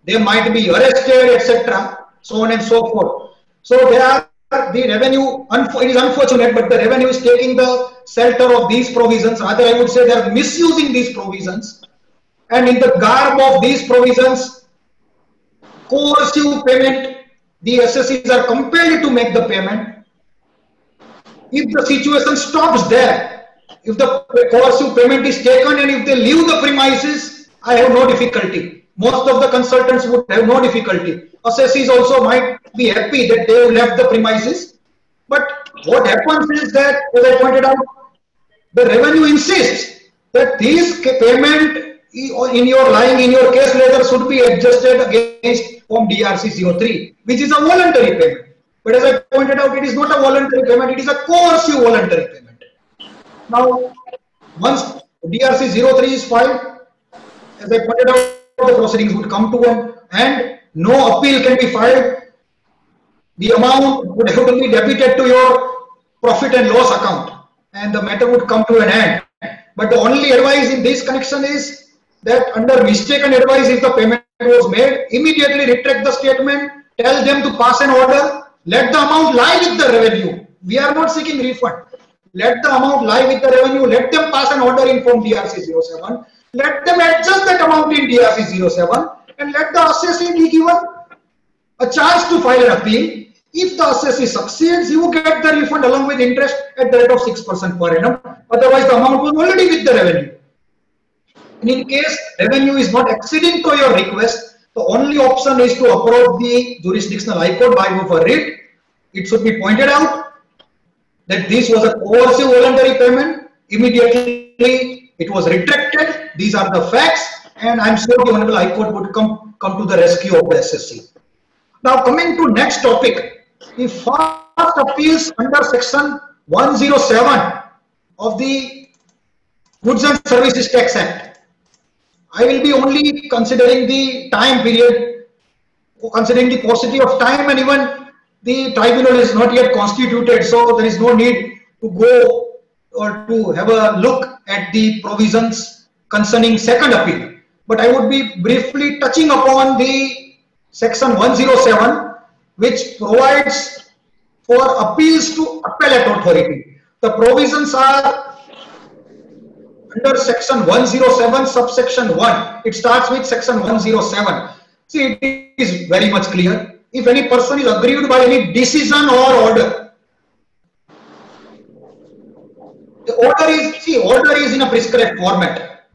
they might be arrested, etc., so on and so forth. So there are the revenue, it is unfortunate, but the revenue is taking the shelter of these provisions. Rather, I would say they are misusing these provisions, and in the garb of these provisions, coercive payment, the assessees are compelled to make the payment. If the situation stops there, if the coercive payment is taken and if they leave the premises, I have no difficulty. Most of the consultants would have no difficulty. Assessees also might be happy that they have left the premises. But what happens is that, as I pointed out, the revenue insists that this payment in your case letter should be adjusted against Form DRC 03, which is a voluntary payment. But as I pointed out, it is not a voluntary payment, it is a coercive voluntary payment. Now, once DRC 03 is filed, as I pointed out, the proceedings would come to an end, no appeal can be filed, the amount would have to be debited to your profit and loss account, and the matter would come to an end. But the only advice in this connection is that under mistaken advice, if the payment was made, immediately retract the statement, tell them to pass an order, let the amount lie with the revenue. We are not seeking refund. Let the amount lie with the revenue, let them pass an order in Form DRC 07, let them adjust that amount in DRC 07, and let the assessee be given a chance to file an appeal. If the assessee succeeds, you get the refund along with interest at the rate of 6% per annum. Otherwise, the amount was already with the revenue. And in case revenue is not acceding to your request, the only option is to approach the jurisdictional high court by way of a writ. It should be pointed out that this was a coercive voluntary payment. Immediately it was retracted. These are the facts, and I'm sure the Honorable High Court would come to the rescue of the SSC. Now coming to next topic, the first appeals under section 107 of the Goods and Services Tax Act. I will be only considering the time period, considering the paucity of time, and even the tribunal is not yet constituted, so there is no need to go or to have a look at the provisions concerning second appeal. But I would be briefly touching upon the section 107, which provides for appeals to appellate authority. The provisions are under section 107 subsection 1. It starts with section 107. See, it is very much clear. If any person is aggrieved by any decision or order, the order is in a prescribed format.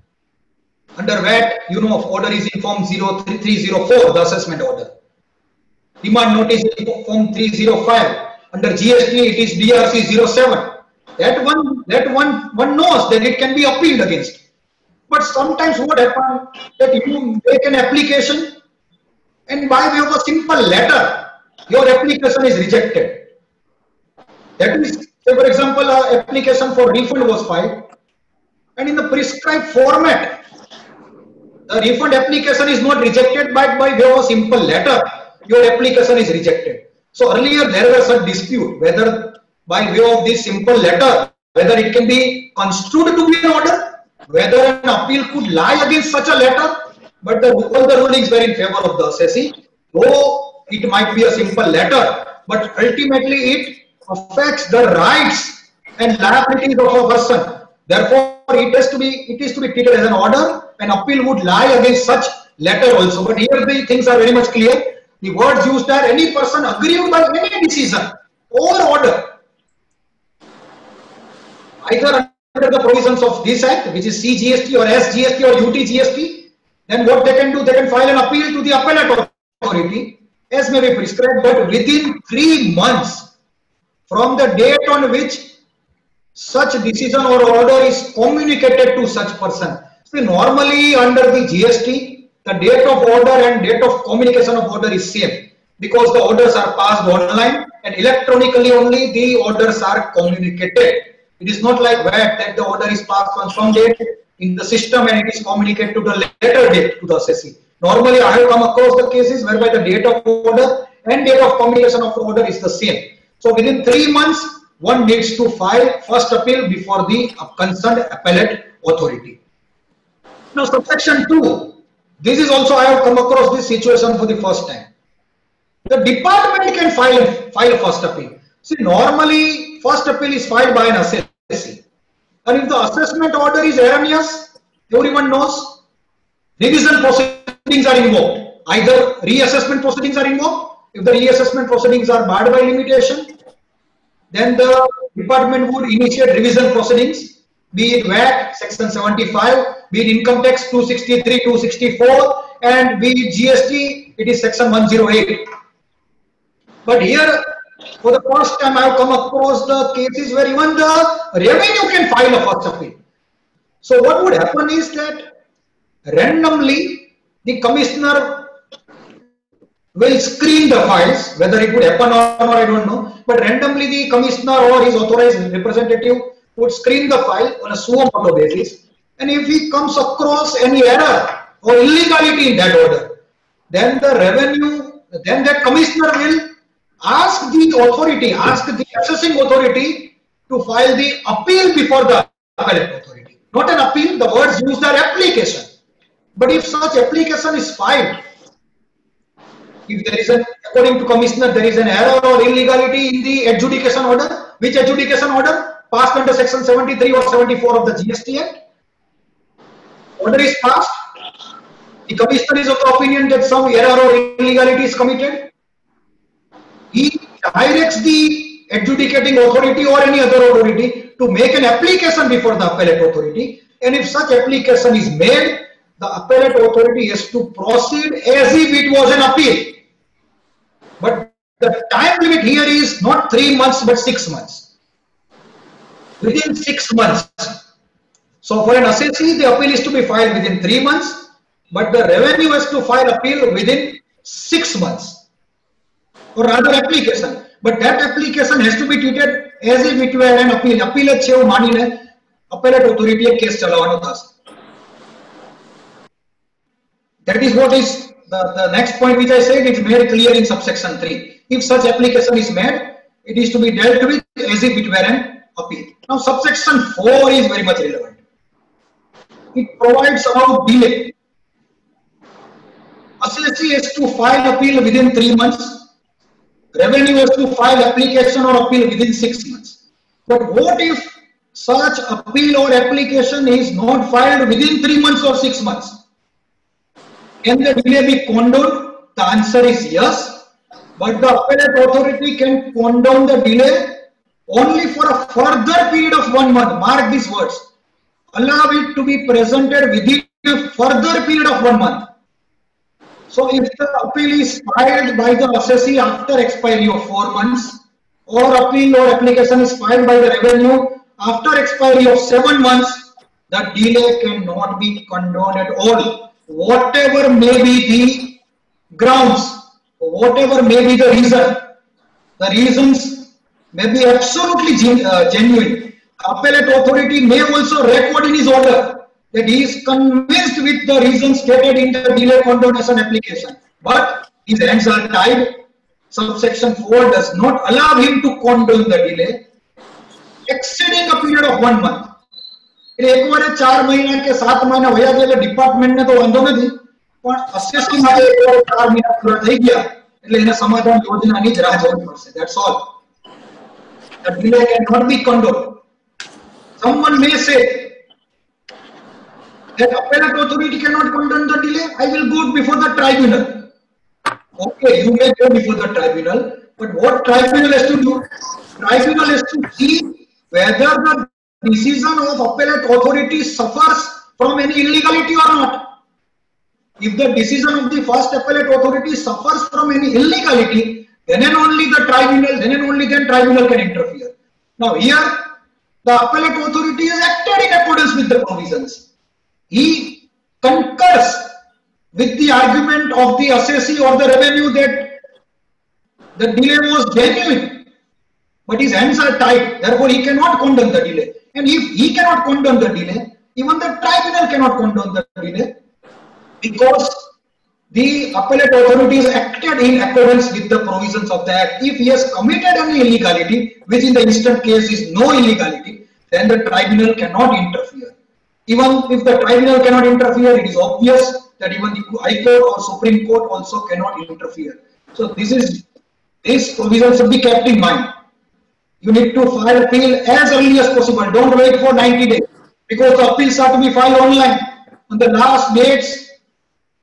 Under VAT, you know, order is in form 0304, the assessment order. Demand notice is in form 305. Under GST, it is DRC 07. That one knows that it can be appealed against. But sometimes what happens that you make an application, and by way of a simple letter, your application is rejected. That is, say for example, an application for refund was filed, and in the prescribed format, the refund application is not rejected, but by way of a simple letter, your application is rejected. So earlier there was a dispute whether by way of this simple letter, whether it can be construed to be an order, whether an appeal could lie against such a letter. But all the rulings were in favor of the assessee. Though it might be a simple letter, but ultimately it affects the rights and liabilities of a person. Therefore, it is to be treated as an order. An appeal would lie against such letter also. But here the things are very much clear. The words used are any person aggrieved by any decision or order, either under the provisions of this act, which is CGST or SGST or UTGST, then what they can do, they can file an appeal to the appellate authority as may be prescribed, but within 3 months from the date on which such decision or order is communicated to such person. So normally under the GST, the date of order and date of communication of order is same, because the orders are passed online and electronically only the orders are communicated. It is not like that the order is passed on some date in the system and it is communicated to the later date to the assessee. Normally I have come across the cases whereby the date of order and date of communication of order is the same. So within 3 months, one needs to file first appeal before the concerned appellate authority. Now subsection 2, this is also I have come across this situation for the first time. The department can file a first appeal. See, normally first appeal is filed by an assessee, and if the assessment order is erroneous, everyone knows revision proceedings are invoked. Either reassessment proceedings are invoked. If the reassessment proceedings are barred by limitation, then the department would initiate revision proceedings, be it VAT section 75, be it income tax 263, 264, and be it GST, it is section 108. But here, for the first time, I have come across the cases where even the revenue can file a first appeal. So what would happen is that randomly the commissioner will screen the files, whether it would happen or not, I don't know, but randomly the commissioner or his authorized representative would screen the file on a suo motu basis, and if he comes across any error or illegality in that order, then that commissioner will ask the authority, ask the assessing authority to file the appeal before the appellate authority. Not an appeal, the words used are application. But if such application is filed, if there is according to commissioner, there is an error or illegality in the adjudication order, which adjudication order? Passed under section 73 or 74 of the GST Act. Order is passed. The commissioner is of the opinion that some error or illegality is committed. He directs the adjudicating authority or any other authority to make an application before the appellate authority, and if such application is made, the appellate authority has to proceed as if it was an appeal. But the time limit here is not 3 months but 6 months. Within 6 months, So for an assessee, the appeal is to be filed within 3 months, but the revenue has to file appeal within 6 months, or rather application. But that application has to be treated as if it were an appeal. Appeal જ છે એવું માનીને appellate authority એ case ચલાવવાનો થશે. That is what is the next point which I said. It's made clear in subsection 3. If such application is made, it is to be dealt with as if it were an appeal. Now subsection 4 is very much relevant. It provides about delay. Assessee has to file appeal within 3 months. Revenue has to file application or appeal within 6 months. But what if such appeal or application is not filed within 3 months or 6 months? Can the delay be condoned? The answer is yes. But the appellate authority can condone the delay only for a further period of 1 month. Mark these words. Allow it to be presented within a further period of 1 month. So if the appeal is filed by the assessee after expiry of 4 months, or appeal or application is filed by the revenue after expiry of 7 months, the delay cannot be condoned at all. Whatever may be the grounds, whatever may be the reasons may be absolutely genuine. Appellate authority may also record in his order that he is convinced with the reasons stated in the delay condonation application, but his hands are tied. Subsection 4 does not allow him to condone the delay exceeding a period of 1 month. એટલે એકવારે 4 મહિના કે 7 મહિના વયા ગયા એટલે ડિપાર્ટમેન્ટને તો વાંધો નથી, પણ અસેસી માટે એકવાર 4 મહિના પૂરા થઈ ગયા એટલે એને સમાધાન યોજનાની જ રાહ જોવી પડશે. That's all. The delay cannot be condoned. Someone may say that appellate authority cannot condone the delay. I will go before the tribunal. Okay, you may go before the tribunal, but what tribunal has to do? Tribunal has to see whether the decision of appellate authority suffers from any illegality or not. If the decision of the first appellate authority suffers from any illegality, then and only the tribunal, then and only then tribunal can interfere. Now here, the appellate authority has acted in accordance with the provisions. He concurs with the argument of the assessee or the revenue that the delay was genuine, but his hands are tied, therefore he cannot condone the delay. And if he cannot condone the delay, even the tribunal cannot condone the delay, because the appellate authority has acted in accordance with the provisions of the Act. If he has committed any illegality, which in the instant case is no illegality, then the tribunal cannot interfere. Even if the tribunal cannot interfere, it is obvious that even the High Court or Supreme Court also cannot interfere. So this provision should be kept in mind. You need to file appeal as early as possible. Don't wait for 90 days, because the appeals are to be filed online. On the last dates,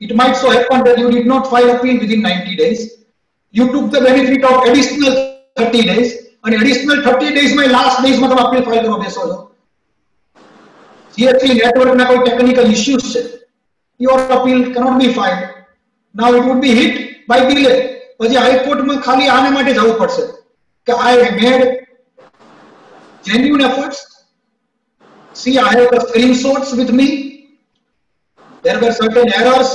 it might so happen that you did not file appeal within 90 days. You took the benefit of additional 30 days, and additional 30 days my last days में तुम appeal file करो बेसो लो. CSC network में कोई technical issues है. Your appeal cannot be filed. Now it would be hit by delay. પછી High Court में खाली आने माटे जाવું પડશે कि I made genuine efforts. See, I have the screenshots with me. There were certain errors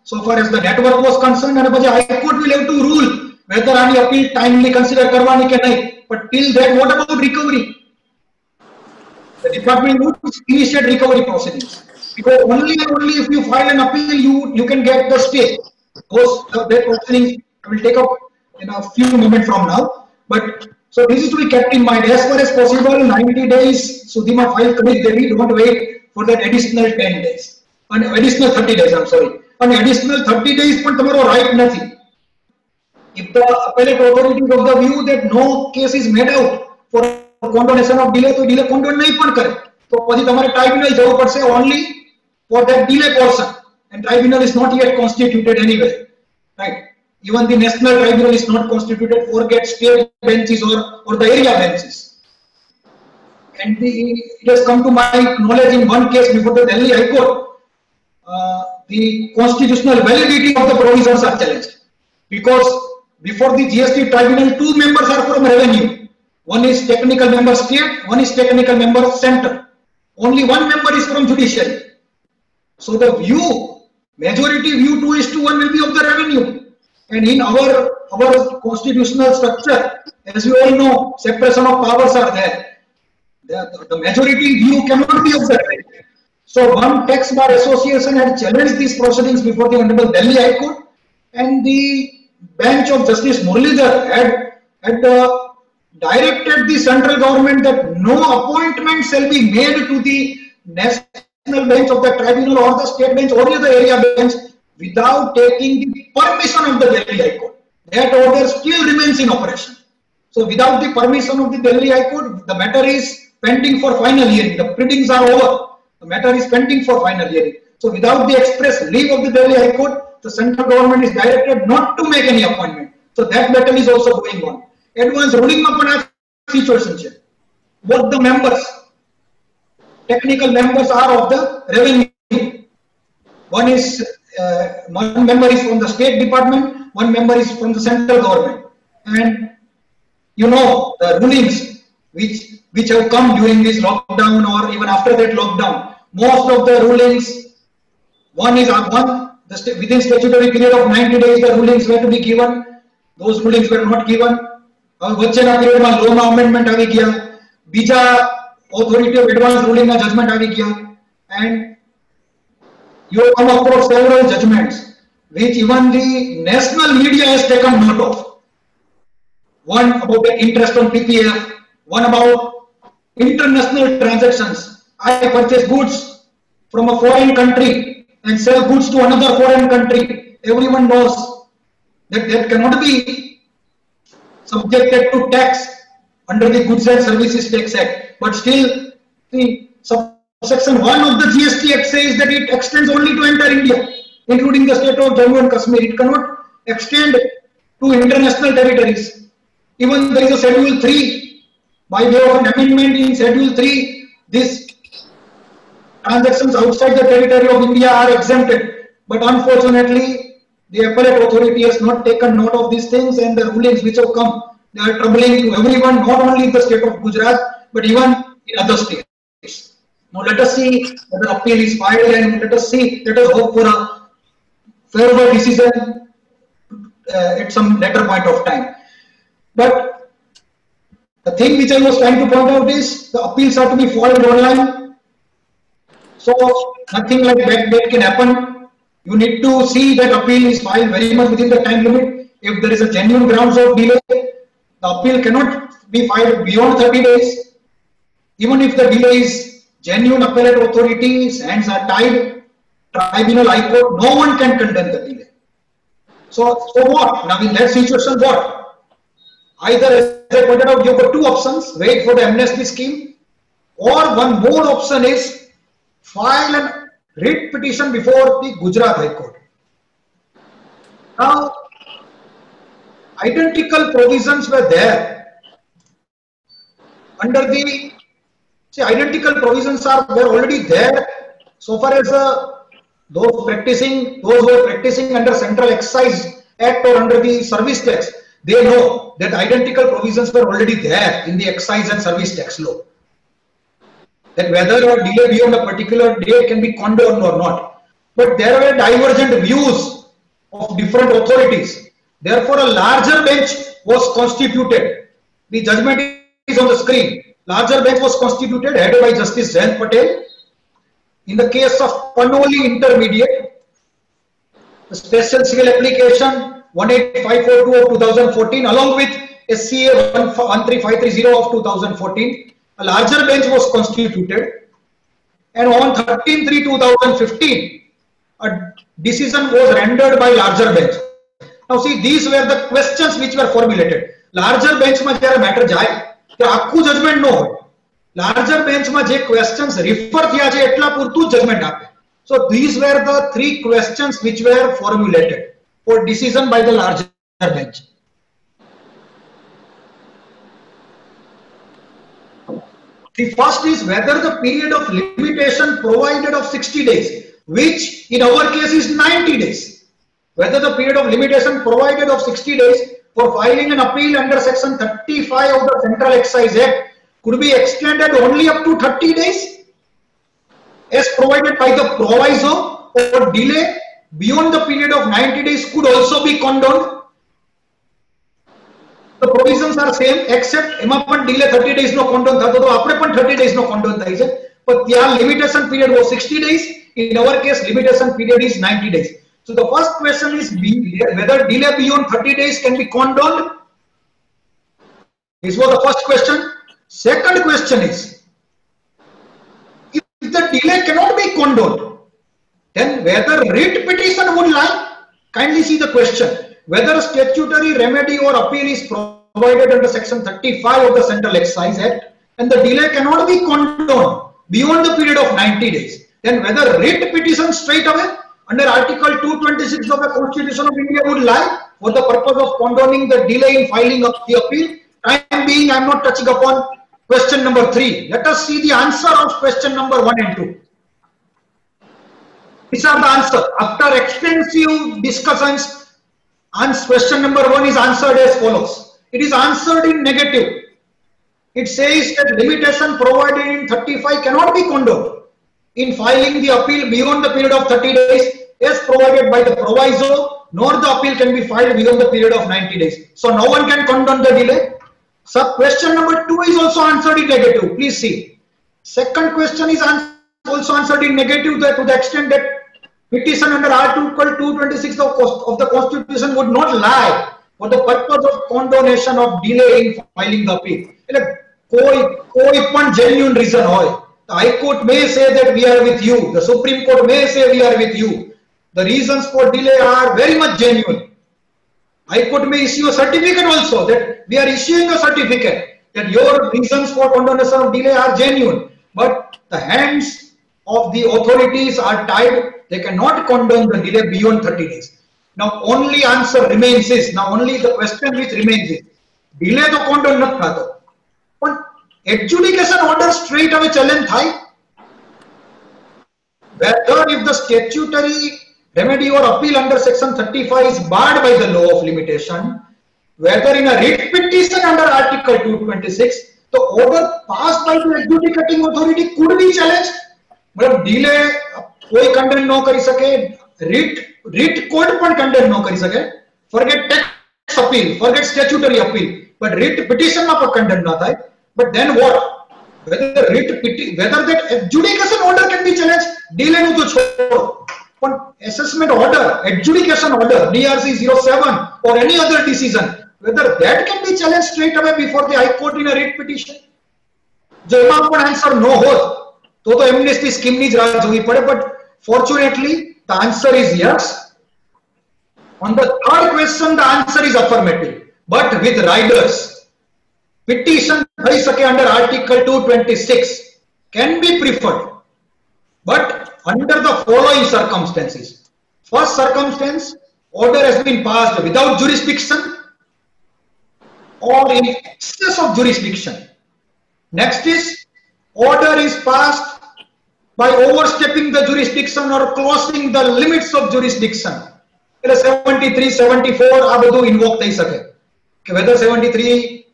so far as the network was concerned, and પછી High Court will have to rule whether any appeal timely consider करवानी के नहीं. But till that, what about recovery? The department would initiate recovery proceedings, because only and only if you file an appeal you can get the stay. That proceedings will take up in a few moments from now. But so this is to be kept in mind. As far as possible, 90 days સુધીમાં file કરી દેવી. Don't wait for that additional 10 days. And additional 30 days, I'm sorry. And additional 30 days પણ તમારો right નથી. If the appellate authority is of the view that no case is made out for condonation of delay, તો delay condone નહીં પણ કરે. તો પછી તમારે tribunal જવું પડશે only for that delay portion. And tribunal is not yet constituted anywhere, right? Even the national tribunal is not constituted. Forget state benches or the area benches. And it has come to my knowledge in one case before the Delhi High Court, the constitutional validity of the provisions are challenged, because before the GST tribunal 2 members are from revenue. One is technical member state, one is technical member center. only one member is from judiciary. So the view, majority view 2:1 will be of the revenue. And in our constitutional structure, as you all know, separation of powers are there. The majority view cannot be of the revenue. So one tax bar association had challenged these proceedings before the Honorable Delhi High Court, and the bench of Justice Muralidhar had directed the central government that no appointment shall be made to the national bench of the tribunal or the state bench or the area bench without taking the permission of the Delhi High Court. That order still remains in operation. So without the permission of the Delhi High Court, the matter is pending for final hearing. The pleadings are over. The matter is pending for final hearing. So without the express leave of the Delhi High Court, the central government is directed not to make any appointment. So that battle is also going on. Advance ruling upon a situation. Both the members, technical members, are of the revenue. One member is from the State Department, one member is from the central government. And you know the rulings which have come during this lockdown or even after that lockdown. Most of the rulings, within statutory period of 90 days, the rulings were to be given. Those rulings were not given. વચ્ચેના પીરિયડમાં લોમાં amendment આવી ગયા, બીજા authority of advance રૂલિંગના judgement આવી ગયા, and you have come across several judgments which even the national media has taken note of. One about the interest on PPF, one about international transactions. I purchase goods from a foreign country and sell goods to another foreign country. Everyone knows that that cannot be subjected to tax under the Goods and Services Tax Act. But still, the subsection 1 of the GST Act says that it extends only to enter India, including the state of Jammu and Kashmir. It cannot extend to international territories. Even there is a Schedule 3. By way of an amendment in Schedule 3, these transactions outside the territory of India are exempted. But unfortunately, the appellate authority has not taken note of these things, and the rulings which have come, they are troubling to everyone, not only in the state of Gujarat, but even in other states. Now let us see whether appeal is filed, and let us hope for a favorable decision at some later point of time. But the thing which I was trying to point out is the appeals are to be filed online. So nothing like that can happen. You need to see that appeal is filed very much within the time limit. If there is a genuine grounds of delay, the appeal cannot be filed beyond 30 days. Even if the delay is genuine, appellate authorities' hands are tied. Tribunal, High Court, no one can condemn the delay. So what? Now in that situation, what? Either, as I pointed out, you've got two options: wait for the amnesty scheme, or one more option is file an writ petition before the Gujarat High Court. Now, identical provisions were there under the, identical provisions were already there so far as those who are practicing under Central Excise Act or under the Service Tax, they know that identical provisions were already there in the Excise and Service Tax law. That whether a delay beyond a particular date can be condoned or not. But there were divergent views of different authorities. Therefore, a larger bench was constituted. The judgment is on the screen. Larger bench was constituted, headed by Justice Jayant Patel. In the case of Panoli Intermediate, the Special Civil Application 18542 of 2014, along with SCA 13530 of 2014, a larger bench was constituted, and on 13/3/2015, a decision was rendered by larger bench. Now see, these were the questions which were formulated. Larger bench માં જ્યારે matter જાય ત્યારે આખું judgement ન હોય. Larger bench માં જે questions refer થયા છે એટલા પૂરતું જજમેન્ટ આપે. So these were the three questions which were formulated for decision by the larger bench. The first is whether the period of limitation provided of 60 days, which in our case is 90 days, whether the period of limitation provided of 60 days for filing an appeal under section 35 of the Central Excise Act could be extended only up to 30 days, as provided by the proviso, or delay beyond the period of 90 days could also be condoned. The provisions are same except એમાં પણ delay 30 days નો condone થતો તો આપણે પણ 30 days નો condone થાય છે, but ત્યાં limitation period was 60 days. In our case, limitation period is 90 days. So the first question is whether delay beyond 30 days can be condoned. This was the first question. Second question is, if the delay cannot be condoned, then whether writ petition would lie. Kindly see the question. Whether statutory remedy or appeal is provided under section 35 of the Central Excise Act and the delay cannot be condoned beyond the period of 90 days, then whether writ petition straight away under Article 226 of the Constitution of India would lie for the purpose of condoning the delay in filing of the appeal. Time being, I am not touching upon question number 3. Let us see the answer of question number 1 and 2. These are the answer. After extensive discussions, question number 1 is answered as follows. It is answered in negative. It says that limitation provided in 35 cannot be condoned in filing the appeal beyond the period of 30 days as provided by the proviso, nor the appeal can be filed beyond the period of 90 days. So no one can condone the delay. So question number 2 is also answered in negative. Please see. Second question is also answered in negative to the extent that petition under Article 226 of the Constitution would not lie for the purpose of condonation of delay in filing the appeal. कोई पण genuine reason होय, the High Court may say that we are with you, the Supreme Court may say we are with you. The reasons for delay are very much genuine. High Court may issue a certificate also that we are issuing a certificate that your reasons for condonation of delay are genuine, but the hands of the authorities are tied. They cannot condone the delay beyond 30 days. Now only answer remains is, now only the question which remains is, delay to condone not thato, but adjudication order straight away challenge thai. Whether if the statutory remedy or appeal under section 35 is barred by the law of limitation, whether in a writ petition under Article 226, the order passed by the adjudicating authority could be challenged. But delay कोई condemn न करी सके, writ court पण condemn न करी सके, forget tax appeal, forget statutory appeal, but writ petition માં પણ कंडेम ન થાય. But then what? Whether that adjudication order can be challenged, delay નું તો છોડો, પણ assessment order, adjudication order, DRC 07 or any other decision, whether that can be challenged straight away before the High Court in a writ petition. જો એમાં પણ answer no હોત તો amnesty scheme ની જ રાહ જોવી પડે. But fortunately, the answer is yes. On the third question, the answer is affirmative, but with riders. Petition થઈ શકે under Article 226 can be preferred, but under the following circumstances. First circumstance, order has been passed without jurisdiction or in excess of jurisdiction. Next is, order is passed by overstepping the jurisdiction or crossing the limits of jurisdiction. 73, 74 આ બધું invoke થઈ શકે. Whether 73,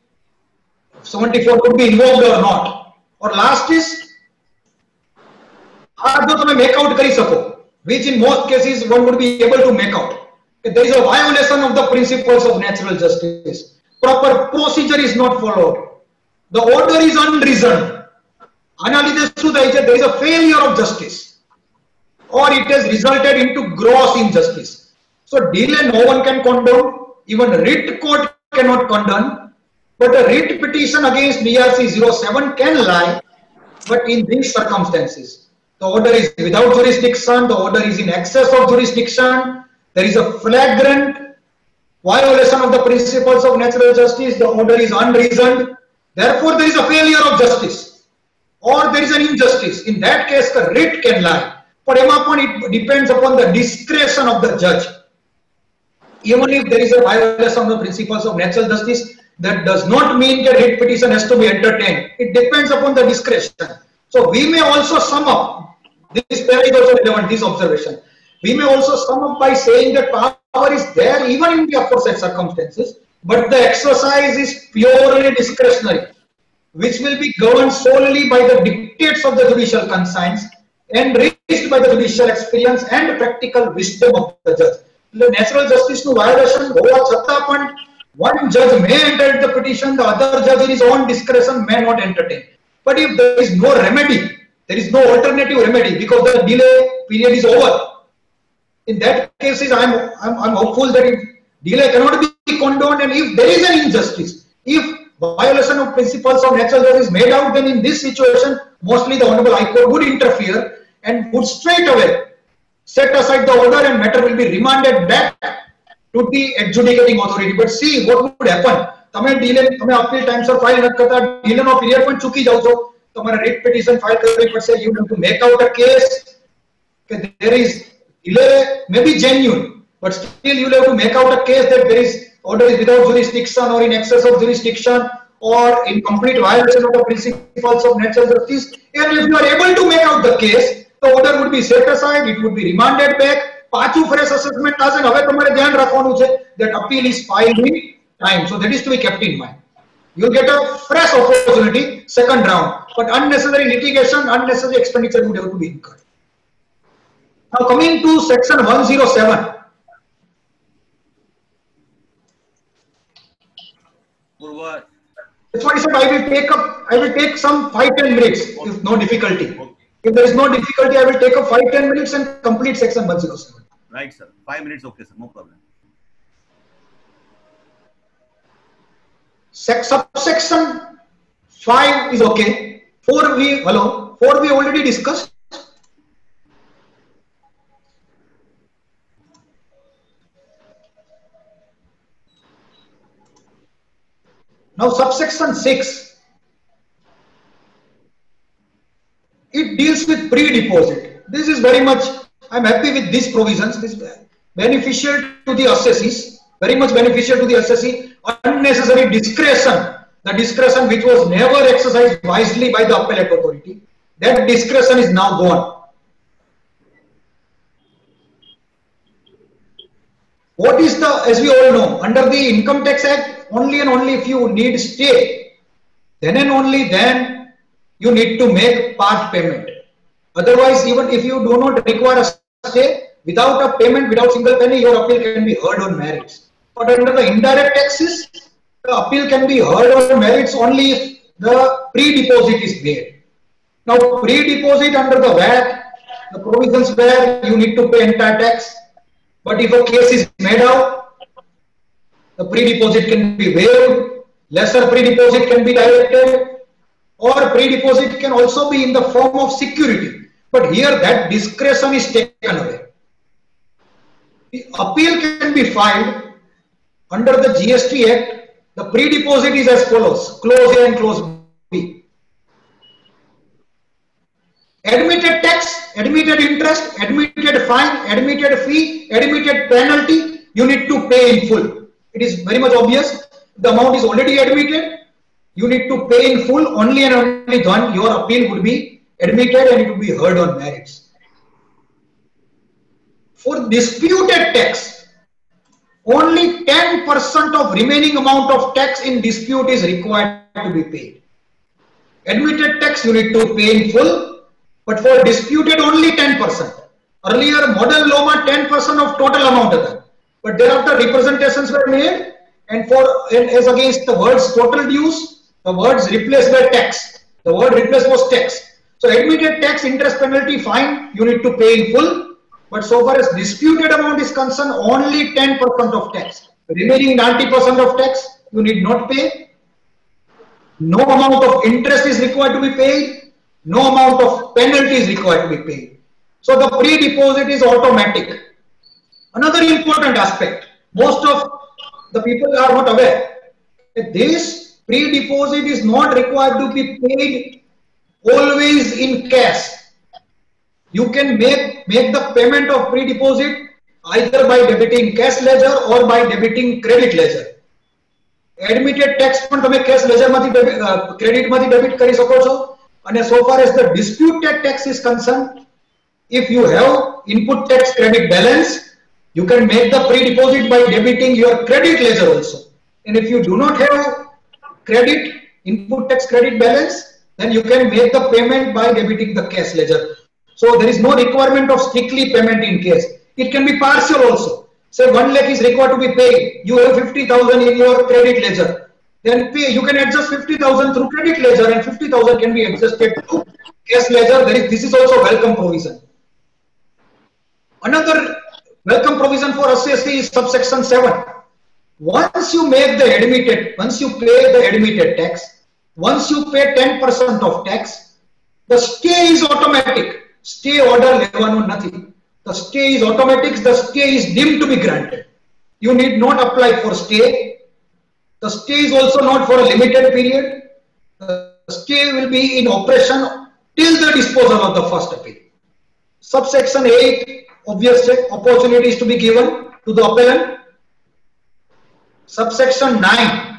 74 could be invoked or not. Or last is, જો તમે make out કરી શકો, which in most cases one would be able to make out. There is a violation of the principles of natural justice. Proper procedure is not followed. The order is unreasoned. There is a failure of justice, or it has resulted into gross injustice. So delay no one can condone, even writ court cannot condone, but a writ petition against DRC 07 can lie. But in these circumstances, the order is without jurisdiction, the order is in excess of jurisdiction, there is a flagrant violation of the principles of natural justice, the order is unreasoned, therefore there is a failure of justice, or there is an injustice. In that case, the writ can lie. But it depends upon the discretion of the judge. Even if there is a violation of the principles of natural justice, that does not mean that writ petition has to be entertained. It depends upon the discretion. So we may also sum up, this is also relevant, this observation. We may also sum up by saying that power is there even in the aforesaid circumstances, but the exercise is purely discretionary, which will be governed solely by the dictates of the judicial conscience and raised by the judicial experience and practical wisdom of the judge. The natural justice no violation હોવા છતાં પણ one judge may enter the petition, the other judge in his own discretion may not entertain. But if there is no remedy, there is no alternative remedy because the delay period is over. In that case, I'm hopeful that if delay cannot be condoned, and if there is an injustice, if violation of principles of natural justice is made out, then in this situation, mostly the Honorable High Court would interfere and would straight away set aside the order and matter will be remanded back to the adjudicating authority. But see what would happen. તમે appeal times or file નથી કરતા, delay નો period પણ ચૂકી જાવ છો, તમારે writ petition file કરવી પડશે. You have to make out a case that there is delay may be genuine, but still you have to make out a case that there is order is without jurisdiction or in excess of jurisdiction or in complete violation of the principles of natural justice. And if you are able to make out the case, the order would be set aside, it would be remanded back, પાછું fresh assessment થશે. હવે તમારે ધ્યાન રાખવાનું છે that appeal is filed in time. So that is to be kept in mind. You get a fresh opportunity, second round, but unnecessary litigation, unnecessary expenditure would have to be incurred. Now coming to section 107. That's why I said I will take some 5-10 minutes if no difficulty. If there is no difficulty, I will take up 5-10 minutes and complete section 107. Right, sir. 5 minutes, okay, sir. No problem. Subsection 5 is okay. 4 we already discussed. Now subsection 6, it deals with pre-deposit. This is very much, I'm happy with these provisions. This is beneficial to the assessees, very much beneficial to the assessee. Unnecessary discretion, the discretion which was never exercised wisely by the appellate authority, that discretion is now gone. What is the, as we all know, under the Income Tax Act, only and only if you need stay, then and only then you need to make part payment. Otherwise, even if you do not require a stay, without a payment, without single penny, your appeal can be heard on merits. But under the indirect taxes, the appeal can be heard on merits only if the pre-deposit is made. Now, pre-deposit under the VAT, the provisions where you need to pay entire tax. But if a case is made out, the pre-deposit can be waived, lesser pre-deposit can be directed, or pre-deposit can also be in the form of security. But here that discretion is taken away. The appeal can be filed under the GST Act. The pre-deposit is as follows, clause A and clause B. Admitted tax, admitted interest, admitted fine, admitted fee, admitted penalty, you need to pay in full. It is very much obvious. The amount is already admitted. You need to pay in full. Only and only then your appeal would be admitted and it would be heard on merits. For disputed tax, only 10% of remaining amount of tax in dispute is required to be paid. Admitted tax you need to pay in full, but for disputed only 10%. Earlier model law 10% of total amount of that. But thereafter representations were made, and as against the words total dues, the words replaced by tax. The word replaced was tax. So admitted tax, interest, penalty, fine, you need to pay in full. But so far as disputed amount is concerned, only 10% of tax. The remaining 90% of tax you need not pay. No amount of interest is required to be paid. No amount of penalty is required to be paid. So the pre-deposit is automatic. Another important aspect, most of the people are not aware that this pre-deposit is not required to be paid always in cash. You can make the payment of pre-deposit either by debiting cash ledger or by debiting credit ledger. Admitted tax પણ તમે cash ledger માંથી credit માંથી debit કરી શકો છો. And so far as the disputed tax is concerned, if you have input tax credit balance, you can make the pre-deposit by debiting your credit ledger also. And if you do not have input tax credit balance, then you can make the payment by debiting the cash ledger. So there is no requirement of strictly payment in case. It can be partial also. Say 1 lakh is required to be paid. You have 50,000 in your credit ledger. Then pay. You can adjust 50,000 through credit ledger, and 50,000 can be adjusted to cash ledger. This is also welcome provision. Another welcome provision for assessee is subsection 7. Once you make the admitted, once you pay the admitted tax, once you pay 10% of tax, the stay is automatic. Stay order levanu nathi. The stay is automatic. The stay is deemed to be granted. You need not apply for stay. The stay is also not for a limited period. The stay will be in operation till the disposal of the first appeal. Subsection 8, obvious opportunity is to be given to the appellant. Subsection 9,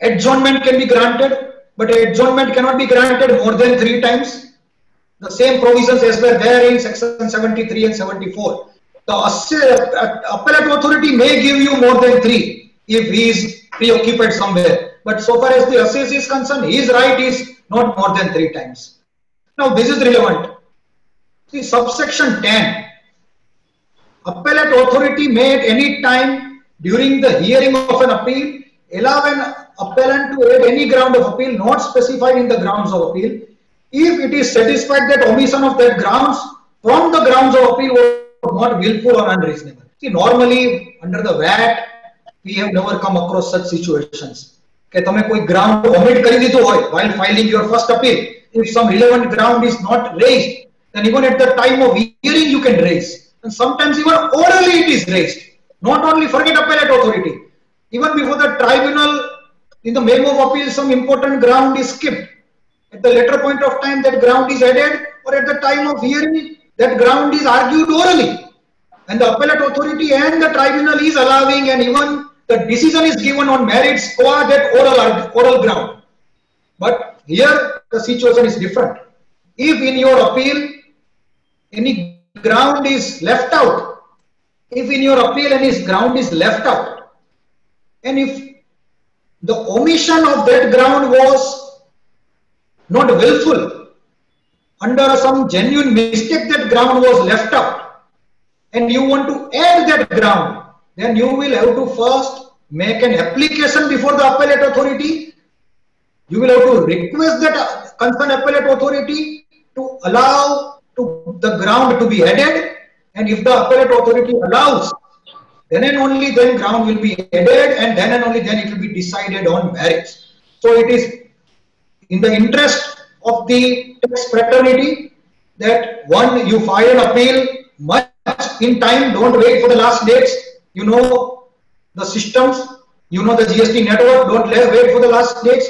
adjournment can be granted, but adjournment cannot be granted more than 3 times. The same provisions as were there in section 73 and 74. The appellate authority may give you more than 3 if he is preoccupied somewhere. But so far as the assessee is concerned, his right is not more than 3 times. Now this is relevant. See, subsection 10. Appellate authority may at any time during the hearing of an appeal allow an appellant to add any ground of appeal not specified in the grounds of appeal if it is satisfied that omission of that grounds from the grounds of appeal was not willful or unreasonable. See, normally under the VAT, we have never come across such situations. Okay, તમે કોઈ ground omit કરી દીધું હોય while filing your first appeal. If some relevant ground is not raised, then even at the time of hearing you can raise. And sometimes even orally it is raised. Not only forget appellate authority. Even before the tribunal, in the memo of appeal, some important ground is skipped. At the later point of time, that ground is added, or at the time of hearing, that ground is argued orally. And the appellate authority and the tribunal is allowing, and even the decision is given on merits qua that oral ground. But here the situation is different. If in your appeal any ground is left out, if in your appeal any ground is left out, and if the omission of that ground was not willful, under some genuine mistake that ground was left out, and you want to add that ground, then you will have to first make an application before the appellate authority. You will have to request that concerned appellate authority to allow the ground to be added, and if the appellate authority allows, then and only then ground will be added, and then and only then it will be decided on merits. So it is in the interest of the tax fraternity that one, you file an appeal much in time, don't wait for the last dates. You know the systems, you know the GST network, don't wait for the last dates.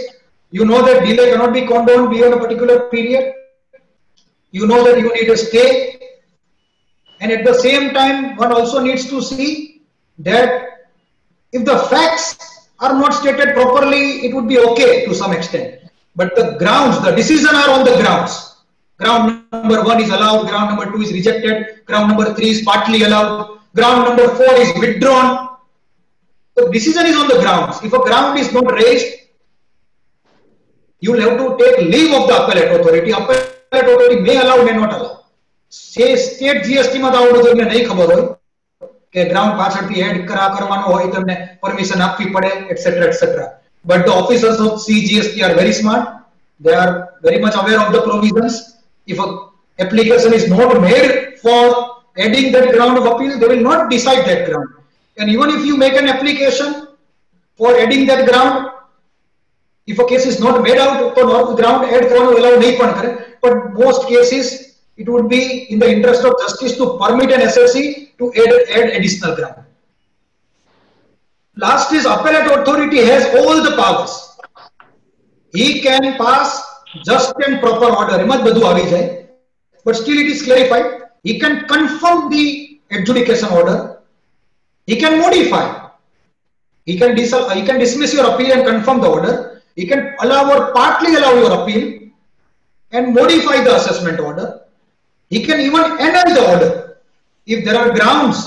You know that delay cannot be condoned beyond a particular period. You know that you need a stay, and at the same time one also needs to see that if the facts are not stated properly, it would be okay to some extent. But the grounds, the decision are on the grounds. Ground number 1 is allowed, ground number 2 is rejected, ground number 3 is partly allowed, ground number 4 is withdrawn. The decision is on the grounds. If a ground is not raised, you will have to take leave of the appellate authority. Appellate authority may allow, may not allow. Say state GST માં તો આવડું તમને નહીં ખબર હોય કે ground પાછળથી add કરવાનો હોય, તમને પરમિશન આપવી પડે, etc., etc. But the officers of CGST are very smart. They are very much aware of the provisions. If an application is not made for adding that ground of appeal, they will not decide that ground. And even if you make an application for adding that ground, if a case is not made out to ground, add કરવાનું allow નહીં પણ કરે. But most cases, it would be in the interest of justice to permit an assessee to add additional ground. Last is appellate authority has all the powers. He can pass just and proper order. But still it is clarified. He can confirm the adjudication order. He can modify. He can dismiss your appeal and confirm the order. He can allow or partly allow your appeal and modify the assessment order. He can even annul the order if there are grounds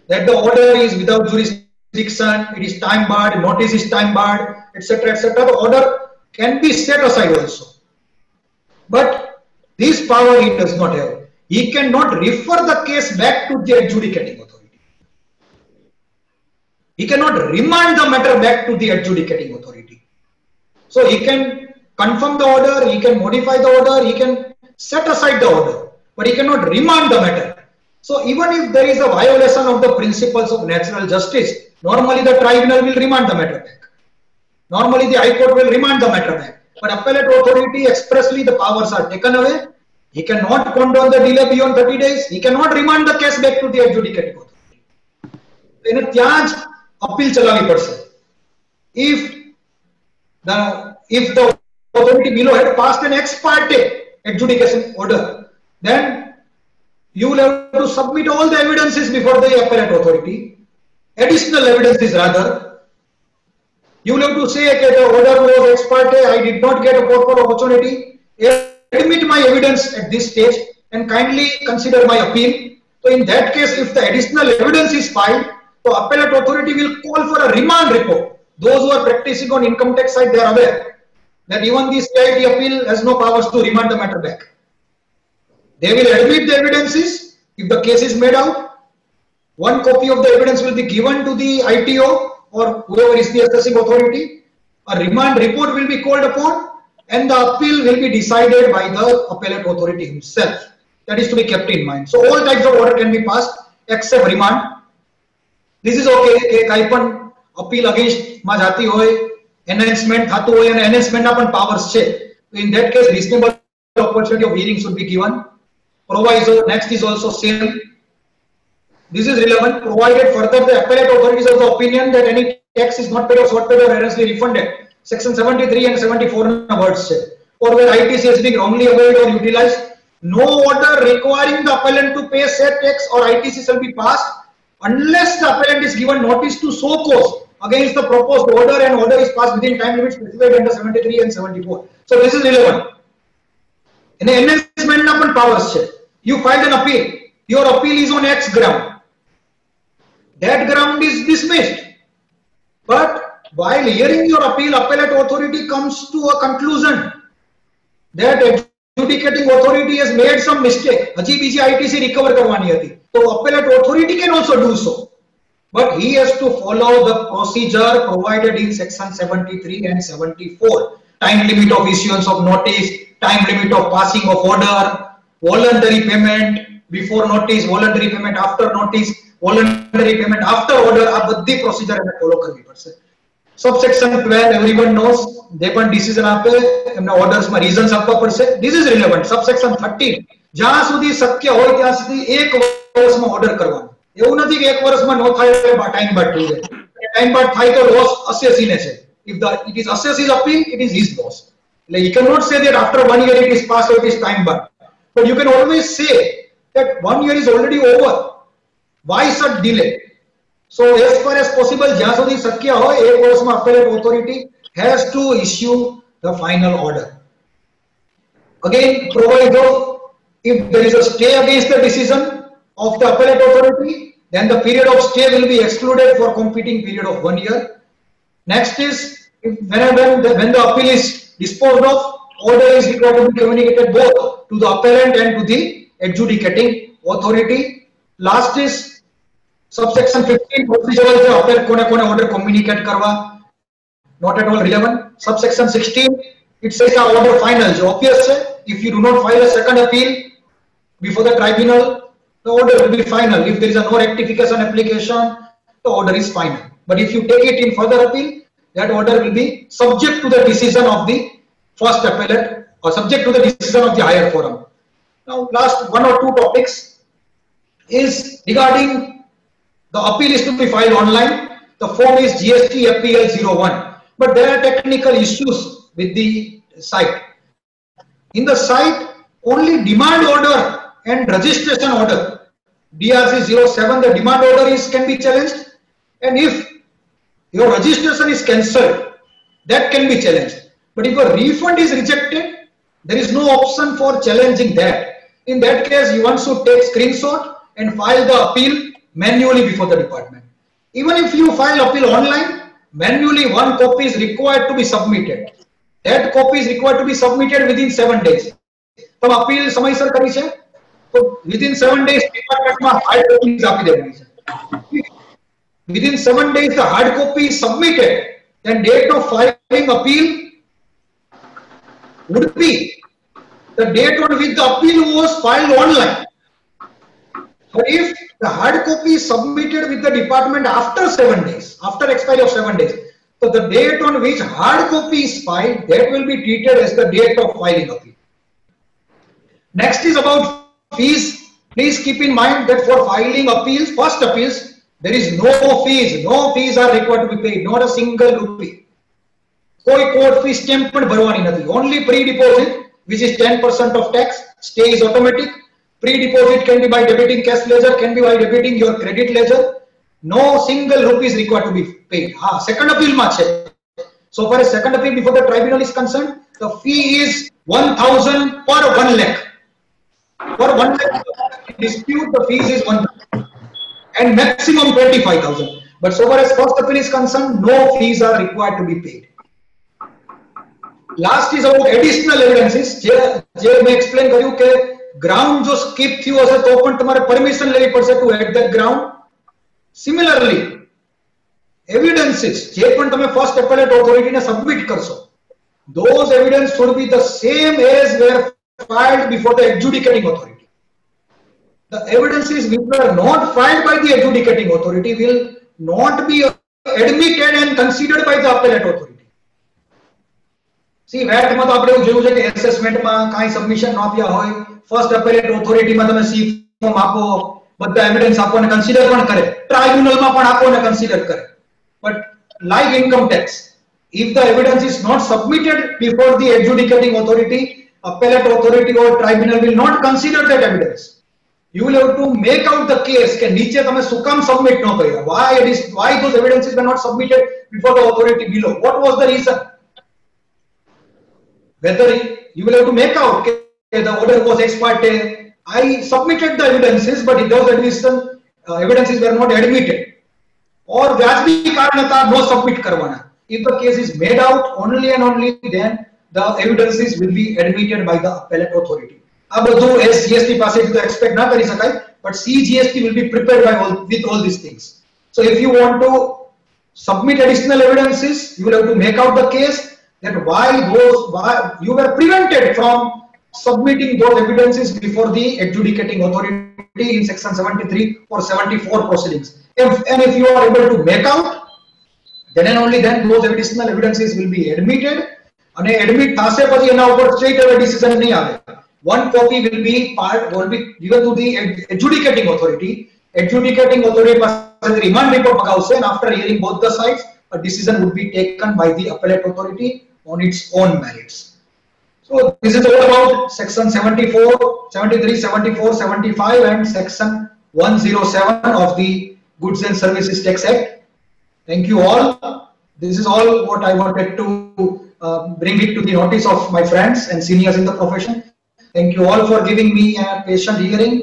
that the order is without jurisdiction, it is time barred, notice is time barred, etc., etc. The order can be set aside also. But This power he does not have. He cannot refer the case back to the adjudicating authority. He cannot remand the matter back to the adjudicating authority. So he can confirm the order, he can modify the order, he can set aside the order, but he cannot remand the matter. So even if there is a violation of the principles of natural justice, normally the tribunal will remand the matter back. Normally the High Court will remand the matter back. But appellate authority expressly the powers are taken away. He cannot condone the delay beyond 30 days. He cannot remand the case back to the adjudicating authority. એને ત્યાં જ appeal ચલાવવી પડશે. If the authority below had passed an ex parte adjudication order, then you will have to submit all the evidences before the appellate authority. Additional evidences rather. You will have to say that the order was ex parte, I did not get a proper opportunity. Admit my evidence at this stage and kindly consider my appeal. So in that case, if the additional evidence is filed, the appellate authority will call for a remand report. Those who are practicing on income tax side, they are aware that even the CIT appeal has no powers to remand the matter back. They will admit the evidences. If the case is made out, one copy of the evidence will be given to the ITO or whoever is the assessing authority. A remand report will be called upon and the appeal will be decided by the appellate authority himself. That is to be kept in mind. So all types of order can be passed except remand. This is okay. કાઈ પણ appeal against માં જાતી હોય, enhancement થાતું હોય અને enhancement ના પણ powers છે. In that case, reasonable opportunity of hearing should be given. Proviso, next is also same. This is relevant, provided further the appellate authorities of the opinion that any tax is not paid or short paid or erroneously refunded. Section 73 and 74 words say, or where ITC has been wrongly availed or utilized, no order requiring the appellant to pay said tax or ITC shall be passed unless the appellant is given notice to show cause against the proposed order and order is passed within time limits specified under 73 and 74. So this is relevant. In the enhancement na pan powers છે. You filed an appeal. Your appeal is on X ground. That ground is dismissed. But while hearing your appeal, appellate authority comes to a conclusion that adjudicating authority has made some mistake. Haji બીજી ITC recover કરવાની હતી. So appellate authority can also do so. But he has to follow the procedure provided in section 73 and 74. Time limit of issuance of notice, time limit of passing of order, voluntary payment before notice, voluntary payment after notice, voluntary payment after order. આ બધી procedure એને follow કરવી પડશે. Subsection 12 everyone knows, they પણ decision આપે, એમના orders માં reasons આપવા પડશે. This is relevant. Subsection 13 જ્યાં સુધી શક્ય હોય ત્યાં સુધી 1 વર્ષમાં order કરવાનો. એવું નથી કે 1 વર્ષમાં નો થાય એટલે ટાઈમ બાદ થઈ જાય. ટાઈમ બાદ થાય તો loss assessee ને છે. If it is assessee's appeal, it is his loss. Like you cannot say that after 1 year it is passed or it is time back. But you can always say that 1 year is already over. Why such delay? So as far as possible, જ્યાં સુધી શક્ય હોય 1 વર્ષમાં appellate authority has to issue the final order. Again, proviso, if there is a stay against the decision of the appellate authority, then the period of stay will be excluded for competing period of 1 year. Next is, when the appeal is disposed of, order is required to be communicated both to the appellant and to the adjudicating authority. Last is subsection 15 procedural છે, appellant કોને order communicate કરવા, not at all relevant. Subsection 16 it says the order final છે, obvious છે. If you do not file a second appeal before the tribunal, the order will be final. If there is a no rectification application, the order is final. But if you take it in further appeal, that order will be subject to the decision of the first appellate or subject to the decision of the higher forum. Now, last 1 or 2 topics is regarding the appeal is to be filed online. The form is GST APL 01. But there are technical issues with the site. In the site, only demand order and registration order, DRC 07, the demand order can be challenged. And if your registration is cancelled, that can be challenged. But if a refund is rejected, there is no option for challenging that. In that case, you want to take screenshot and file the appeal manually before the department. Even if you file appeal online, manually 1 copy is required to be submitted. That copy is required to be submitted within 7 days. તમે appeal સમયસર કરી છે તો within 7 days ડિપાર્ટમેન્ટમાં hard copies આપી દેવાની છે. Within 7 days the hard copy is submitted, then date of filing appeal would be the date on which the appeal was filed online. But if the hard copy is submitted with the department after 7 days, after expiry of 7 days, so the date on which hard copy is filed, that will be treated as the date of filing appeal. Next is about fees. Please keep in mind that for filing appeals, first appeals, there is no fees. No fees are required to be paid. Not a single rupee. कोई court fee stamp पण भरવાની નથી. Only pre-deposit, which is 10% of tax, stay is automatic. Pre-deposit can be by debiting cash ledger, can be by debiting your credit ledger. No single rupee is required to be paid. Second appeal માં છે. So for a second appeal before the tribunal is concerned, the fee is 1,000 per 1 lakh. For 1 lakh dispute, the fees is 1 lakh and maximum 25,000. But so far as first appeal is concerned, no fees are required to be paid. Last is about additional evidences. જે મેં explain કર્યું કે ground જો skip થયું હશે તો પણ તમારે permission લેવી પડશે to add that ground. Similarly, evidences જે પણ તમે first appellate authority ને submit કરશો, those evidence should be the same as were filed before the adjudicating authority. The evidences which were not filed by the adjudicating authority will not be admitted and considered by the appellate authority. See, VAT માં તો આપણે એવું જોયું છે કે assessment માં કાઈ submission ન આપ્યા હોય, first appellate authority માં તમે C form આપો, બધા evidence આપો અને consider પણ કરે, tribunal માં પણ આપો અને consider કરે. But like income tax, if the evidence is not submitted before the adjudicating authority, appellate authority or tribunal will not consider that evidence. You will have to make out the case કે નીચે તમે શું કામ submit ન કર્યા, why those evidences were not submitted before the authority below, what was the reason. Whether you will have to make out that the order was ex parte, I submitted the evidences but those evidences were not admitted, or વ્યાજબી કારણ હતા no submit કરવાના. If the case is made out, only and only then the evidences will be admitted by the appellate authority. આ બધું SGST પાસેથી તો expect ના કરી શકાય, but CGST will be prepared by with all these things. So if you want to submit additional evidences, you will have to make out the case that why you were prevented from submitting those evidences before the adjudicating authority in section 73 or 74 proceedings. If you are able to make out, then and only then those additional evidences will be admitted. And admit thase પછી એના ઉપર straight away decision નહીં આવે. One copy will be given to the adjudicating authority. Adjudicating authority પાસે remand report મગાવશે, and after hearing both the sides, a decision would be taken by the appellate authority on its own merits. So this is all about section 74, 73, 74, 75 and section 107 of the Goods and Services Tax Act. Thank you all. This is all what I wanted to bring it to the notice of my friends and seniors in the profession. Thank you all for giving me a patient hearing,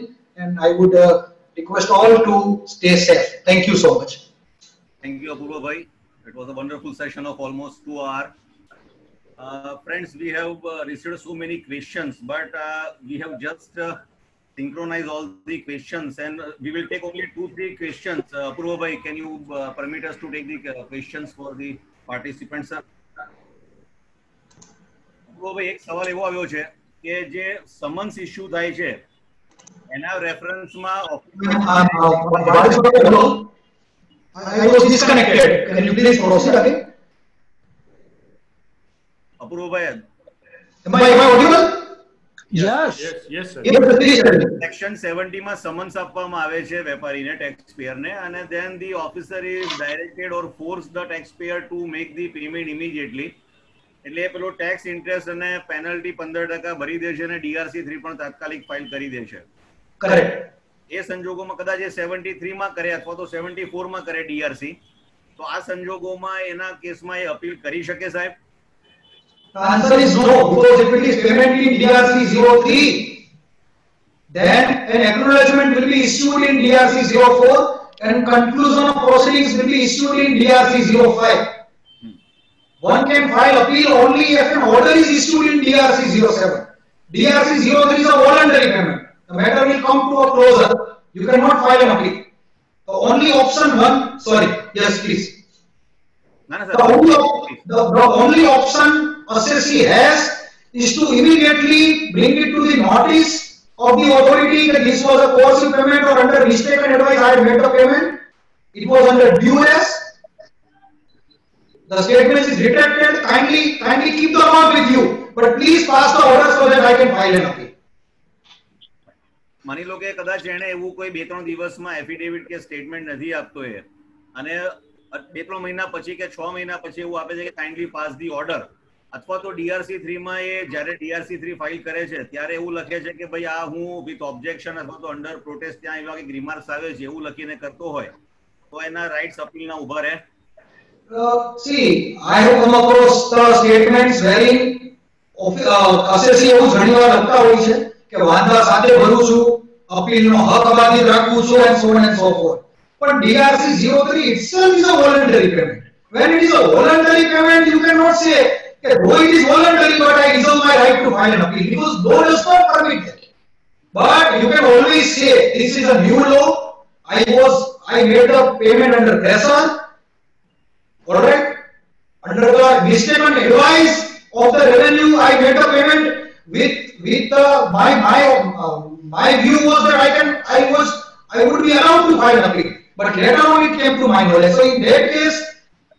and I would request all to stay safe. Thank you so much. Thank you, Apurva bhai. It was a wonderful session of almost 2 hours. Friends, we have received so many questions, but we have just synchronized all the questions, and we will take only 2-3 questions. Apurva bhai, can you permit us to take the questions for the participants, sir? Apurva bhai, એક સવાલ એવો આવ્યો છે કે જે summons issue થાય છે એના રેફરન્સમાં I was disconnected. Can you please proceed again? Apurva bhai, am I audible? Yes, sir. Yes, please tell me. Section 70 માં સમન્સ આપવામાં આવે છે વેપારીને, ટેક્સ પેયરને, અને then the officer is directed or forced the taxpayer to make the payment immediately. એટલે પેલો tax interest અને penalty 15% ભરી દેશે અને DRC 3 પણ તાત્કાલિક ફાઇલ કરી દેશે. Correct. એ સંજોગોમાં કદાચ એ 73 માં કરે અથવા તો 74 માં કરે DRC, તો આ સંજોગોમાં એના કેસમાં એ અપીલ કરી શકે સાહેબ? The answer is no, because if it is payment in DRC 03, then an acknowledgement will be issued in DRC 04 and conclusion of proceedings will be issued in DRC 05. One can file appeal only if an order is issued in DRC 07. DRC 03 is a voluntary payment. The matter will come to a closure. You cannot file an appeal. The only option one, sorry, yes, please. The only option assessee has is to immediately bring it to the notice of the authority that this was a coercive payment or under mistaken advice I had made the payment. It was under duress. The statement is retracted. Kindly keep the amount with you, but please pass the order so that I can file an appeal. માની લો કે કદાચ એને એવું કોઈ 2-3 દિવસમાં affidavit કે statement નથી આપતો એ અને 2-3 મહિના પછી કે 6 મહિના પછી એવું આપે છે કે કાઇન્ડલી પાસ ધી ઓર્ડર, અથવા તો DRC3 માં એ જ્યારે DRC3 ફાઇલ કરે છે ત્યારે એવું લખે છે કે ભાઈ આ હું વિથ ઓબ્જેક્શન અથવા તો અંડર પ્રોટેસ્ટ ત્યાં એવા કે રિમાર્ક્સ આવે છે એવું લખીને કરતો હોય તો એના રાઇટ્સ અપીલના ઉભા રહે. See, I have come across the statements wherein assessee એવું ઘણીવાર લખતા હોય છે કે વાંધા સાથે ભરું છું, અપીલનો હક અબાધિત રાખું છું and so on and so forth. But DRC 03 itself is a voluntary payment. When it is a voluntary payment, you cannot say that though it is voluntary, but I reserve my right to file an appeal, because law does not permit that. But you can always say this is a new law. I made the payment under pressure. All right. Under the mistaken advice of the revenue, I made the payment with my view was that I would be allowed to file an appeal. But later on it came to my knowledge. So in that case,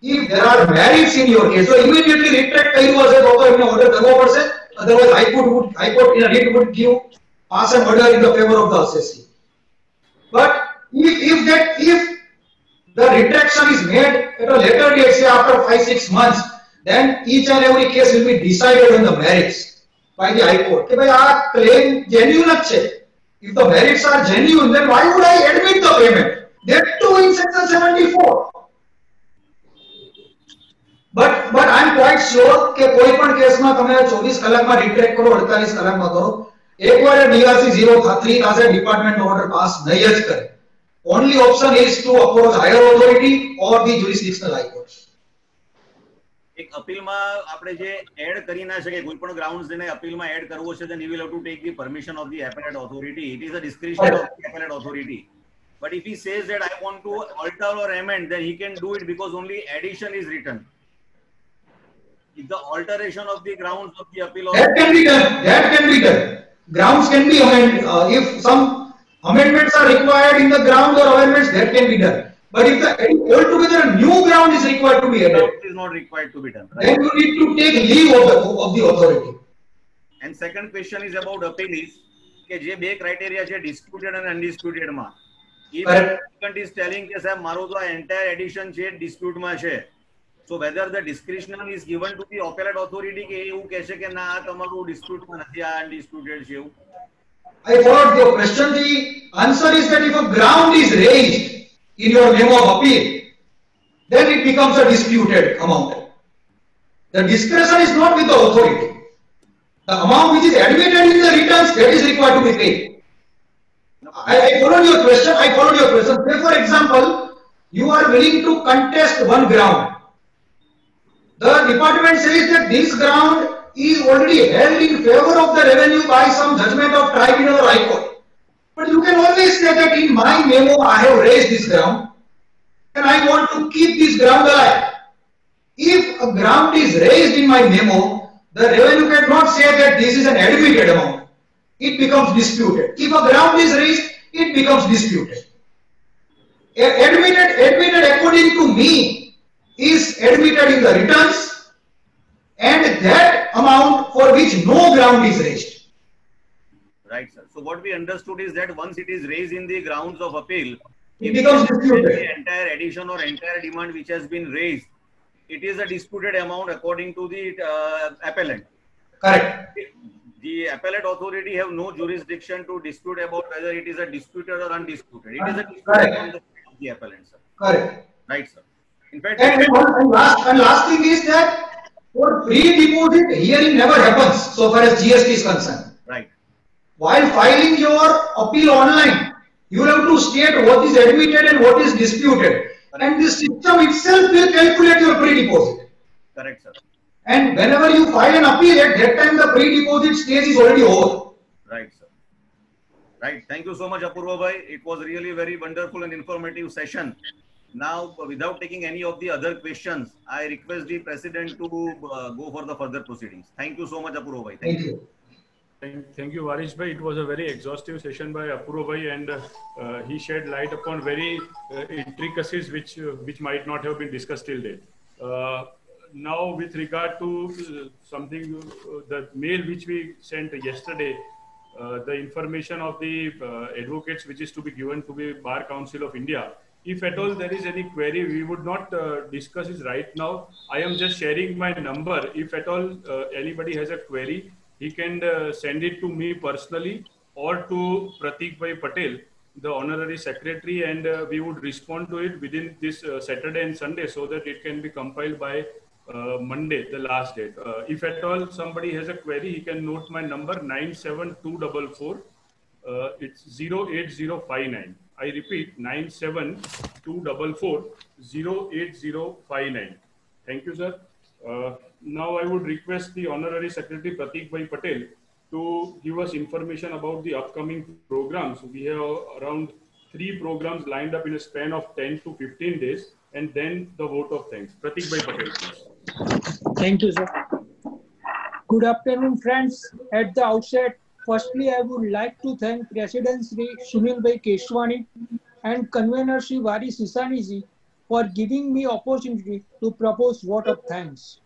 if there are merits in your case, so immediately retract કર્યું હશે તો એમને order કરવો પડશે. Otherwise, High Court in a writ would pass an order in the favor of the assessee. But if the retraction is made at a later date, say after 5-6 months, then each and every case will be decided on the merits by the High Court. કે ભાઈ આ claim genuine જ છે. If the merits are genuine, then why would I admit the payment? That too in section 74. But I am quite sure કે કોઈ પણ કેસમાં તમે 24 કલાકમાં રિટ્રેક્ટ કરો, 48 કલાકમાં કરો. એકવાર DRC 03 પાસે ડિપાર્ટમેન્ટનો ઓર્ડર પાસ નહીં જ કરે. Only option is to approach higher authority or the jurisdictional high court. એક અપીલમાં આપણે જે એડ કરી ના શકે કોઈ પણ ગ્રાઉન્ડ્સ એને અપીલમાં એડ કરવો છે then he will have to take the permission of the appellate authority. It is a discretion of the appellate authority. But if he says that I want to alter or amend, then he can do it because only addition is written. If the alteration of the grounds of the appeal, that can be done. Grounds can be amended. If some amendments are required in the ground or amendments, that can be done. But if altogether a new ground is required to be added, it is not required to be done. Right? Then you need to take leave of the authority. And second question is about appeal is કે જે બે criteria છે disputed અને અનડિસ્પ્યુટેડ માં, if applicant is telling કે સાહેબ મારો તો આ એન્ટાયર એડિશન છે ડિસ્પ્યુટ માં છે, so whether the discretion is given to the appellate authority કે એવું કહેશે કે ના આ તમારું ડિસ્પ્યુટ માં નથી, આ અનડિસ્પ્યુટેડ છે એવું. I followed your question. The answer is that if a ground is raised in your memo of appeal, then it becomes a disputed amount. The discretion is not with the authority. The amount which is admitted in the returns, that is required to be paid. I followed your question. Say for example, you are willing to contest one ground. The department says that this ground is already held in favor of the revenue by some judgment of tribunal or high court. But you can always say that in my memo I have raised this ground and I want to keep this ground alive. If a ground is raised in my memo, the revenue cannot say that this is an admitted amount. It becomes disputed. If a ground is raised, it becomes disputed. Admitted according to me is admitted in the returns, and that amount for which no ground is raised. Right, sir. So what we understood is that once it is raised in the grounds of appeal, it becomes disputed. The entire addition or entire demand which has been raised, it is a disputed amount according to the appellant. Correct. The appellate authority have no jurisdiction to dispute about whether it is a disputed or undisputed. It is a dispute on the side of the appellant, sir. Correct. Right, sir. In fact, and last thing is that for pre-deposit hearing never happens so far as GST is concerned. Right. While filing your appeal online, you have to state what is admitted and what is disputed. Correct. And the system itself will calculate your pre-deposit. Correct, sir. And whenever you file an appeal, at that time the pre-deposit stage is already over. Right, sir. Right. Thank you so much, Apurva bhai. It was really very wonderful and informative session. Now, without taking any of the other questions, I request the president to go for the further proceedings. Thank you so much, Apurva bhai. Thank you. Thank you, Varish bhai. It was a very exhaustive session by Apurva bhai, and he shed light upon very intricacies which might not have been discussed till date. Now, with regard to something, the mail which we sent yesterday, the information of the advocates which is to be given to the Bar Council of India. If at all there is any query, we would not discuss it right now. I am just sharing my number. If at all anybody has a query, he can send it to me personally or to Pratik Bhai Patel, the honorary secretary, and we would respond to it within this Saturday and Sunday so that it can be compiled by Monday, the last date. If at all somebody has a query, he can note my number 97244. It's 08059. I repeat, 97244 08059. Thank you, sir. Now I would request the Honorary Secretary Pratik Bhai Patel to give us information about the upcoming programs. We have around 3 programs lined up in a span of 10 to 15 days, and then the vote of thanks. Pratik Bhai Patel, please. Thank you, sir. Good afternoon, friends. At the outset, firstly, I would like to thank President Sri Sunil Bhai Keshwani and Convener Sri Varish Sisani ji for giving me opportunity to propose vote of thanks.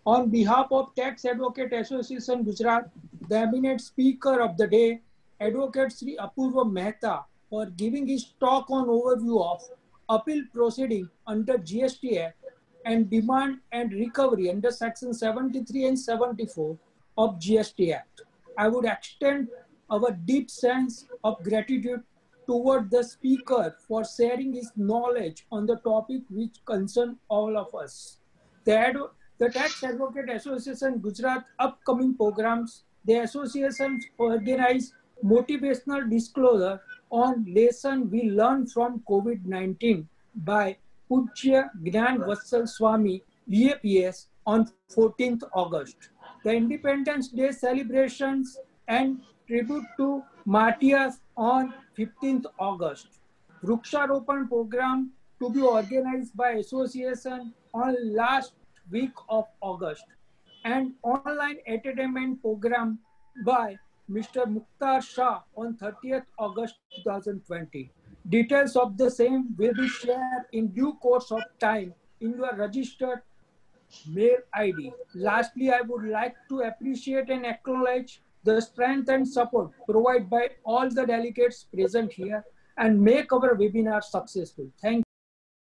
On behalf of Tax Advocate Association Gujarat, the eminent speaker of the day, Advocate Sri Apurva Mehta, for giving his talk on overview of appeal proceeding under GST Act and demand and recovery under Section 73 and 74 of GST Act. I would extend our deep sense of gratitude toward the speaker for sharing his knowledge on the topic which concerns all of us. The Tax Advocate Association Gujarat upcoming programs, the association organize motivational disclosure on lesson we learned from COVID-19 by Pujya Gyan Vatsal Swami, VAPS, on 14th August. The Independence Day celebrations and tribute to martyrs on 15th August. Vriksharopan program to be organized by association on last week of August, and online entertainment program by Mr. Mukhtar Shah on 30th August 2020. Details of the same will be shared in due course of time in your registered mail ID. Lastly, I would like to appreciate and acknowledge the strength and support provided by all the delegates present here and make our webinar successful. Thank you.